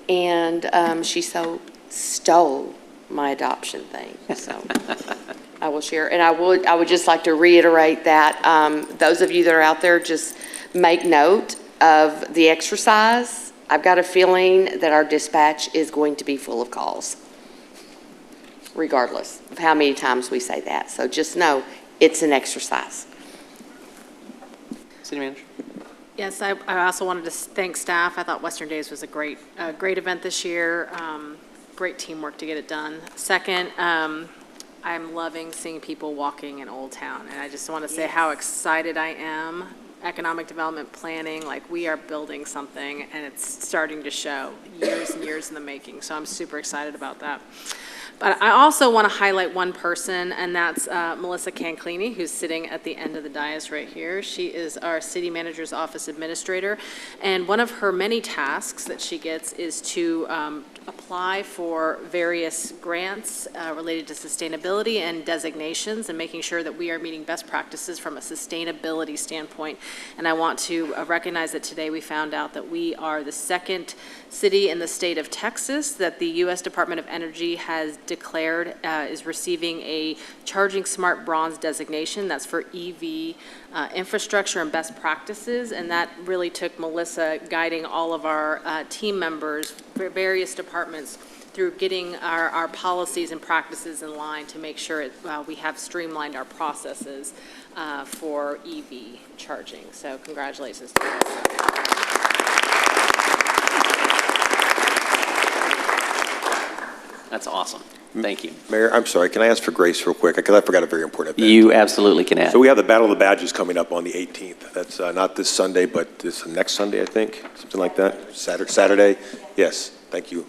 And she stole my adoption thing, so I will share. And I would just like to reiterate that those of you that are out there, just make note of the exercise. I've got a feeling that our dispatch is going to be full of calls, regardless of how many times we say that. So just know it's an exercise. City Manager? Yes, I also wanted to thank staff. I thought Western Days was a great event this year. Great teamwork to get it done. Second, I'm loving seeing people walking in Old Town, and I just want to say how excited I am. Economic development planning, like we are building something, and it's starting to show years and years in the making. So I'm super excited about that. But I also want to highlight one person, and that's Melissa Canclini, who's sitting at the end of the dais right here. She is our city manager's office administrator, and one of her many tasks that she gets is to apply for various grants related to sustainability and designations and making sure that we are meeting best practices from a sustainability standpoint. And I want to recognize that today we found out that we are the second city in the state of Texas that the U.S. Department of Energy has declared is receiving a Charging Smart Bronze designation. That's for EV infrastructure and best practices, and that really took Melissa guiding all of our team members, various departments, through getting our policies and practices in line to make sure we have streamlined our processes for EV charging. So congratulations to Melissa. That's awesome. Thank you. Mayor, I'm sorry, can I ask for grace real quick? Because I forgot a very important event. You absolutely can add. So we have the Battle of the Badges coming up on the 18th. That's not this Sunday, but this next Sunday, I think, something like that. Saturday? Yes, thank you.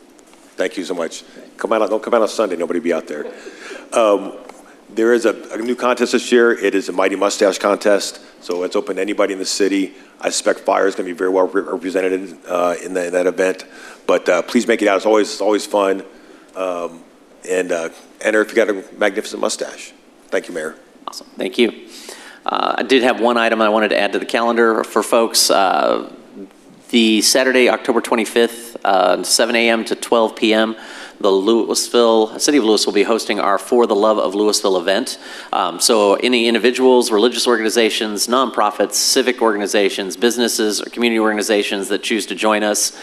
Thank you so much. Don't come out on Sunday, nobody be out there. There is a new contest this year. It is a Mighty Mustache Contest, so it's open to anybody in the city. I suspect fire is going to be very well represented in that event, but please make it out. It's always fun. And enter if you got a magnificent mustache. Thank you, Mayor. Awesome. Thank you. I did have one item I wanted to add to the calendar for folks. The Saturday, October 25th, 7 a.m. to 12 p.m., the City of Louisville will be hosting our For the Love of Louisville event. So any individuals, religious organizations, nonprofits, civic organizations, businesses, or community organizations that choose to join us,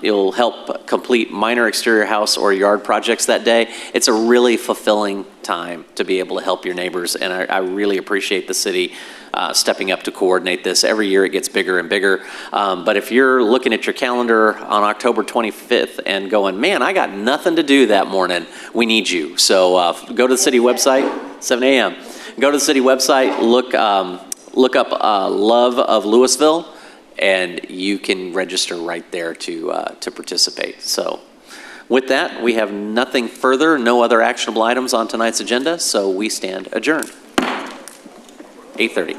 you'll help complete minor exterior house or yard projects that day. It's a really fulfilling time to be able to help your neighbors, and I really appreciate the city stepping up to coordinate this. Every year it gets bigger and bigger. But if you're looking at your calendar on October 25th and going, man, I got nothing to do that morning, we need you. So go to the city website, 7 a.m. Go to the city website, look up Love of Lewisville, and you can register right there to participate. So with that, we have nothing further, no other actionable items on tonight's agenda, so we stand adjourned. 8:30.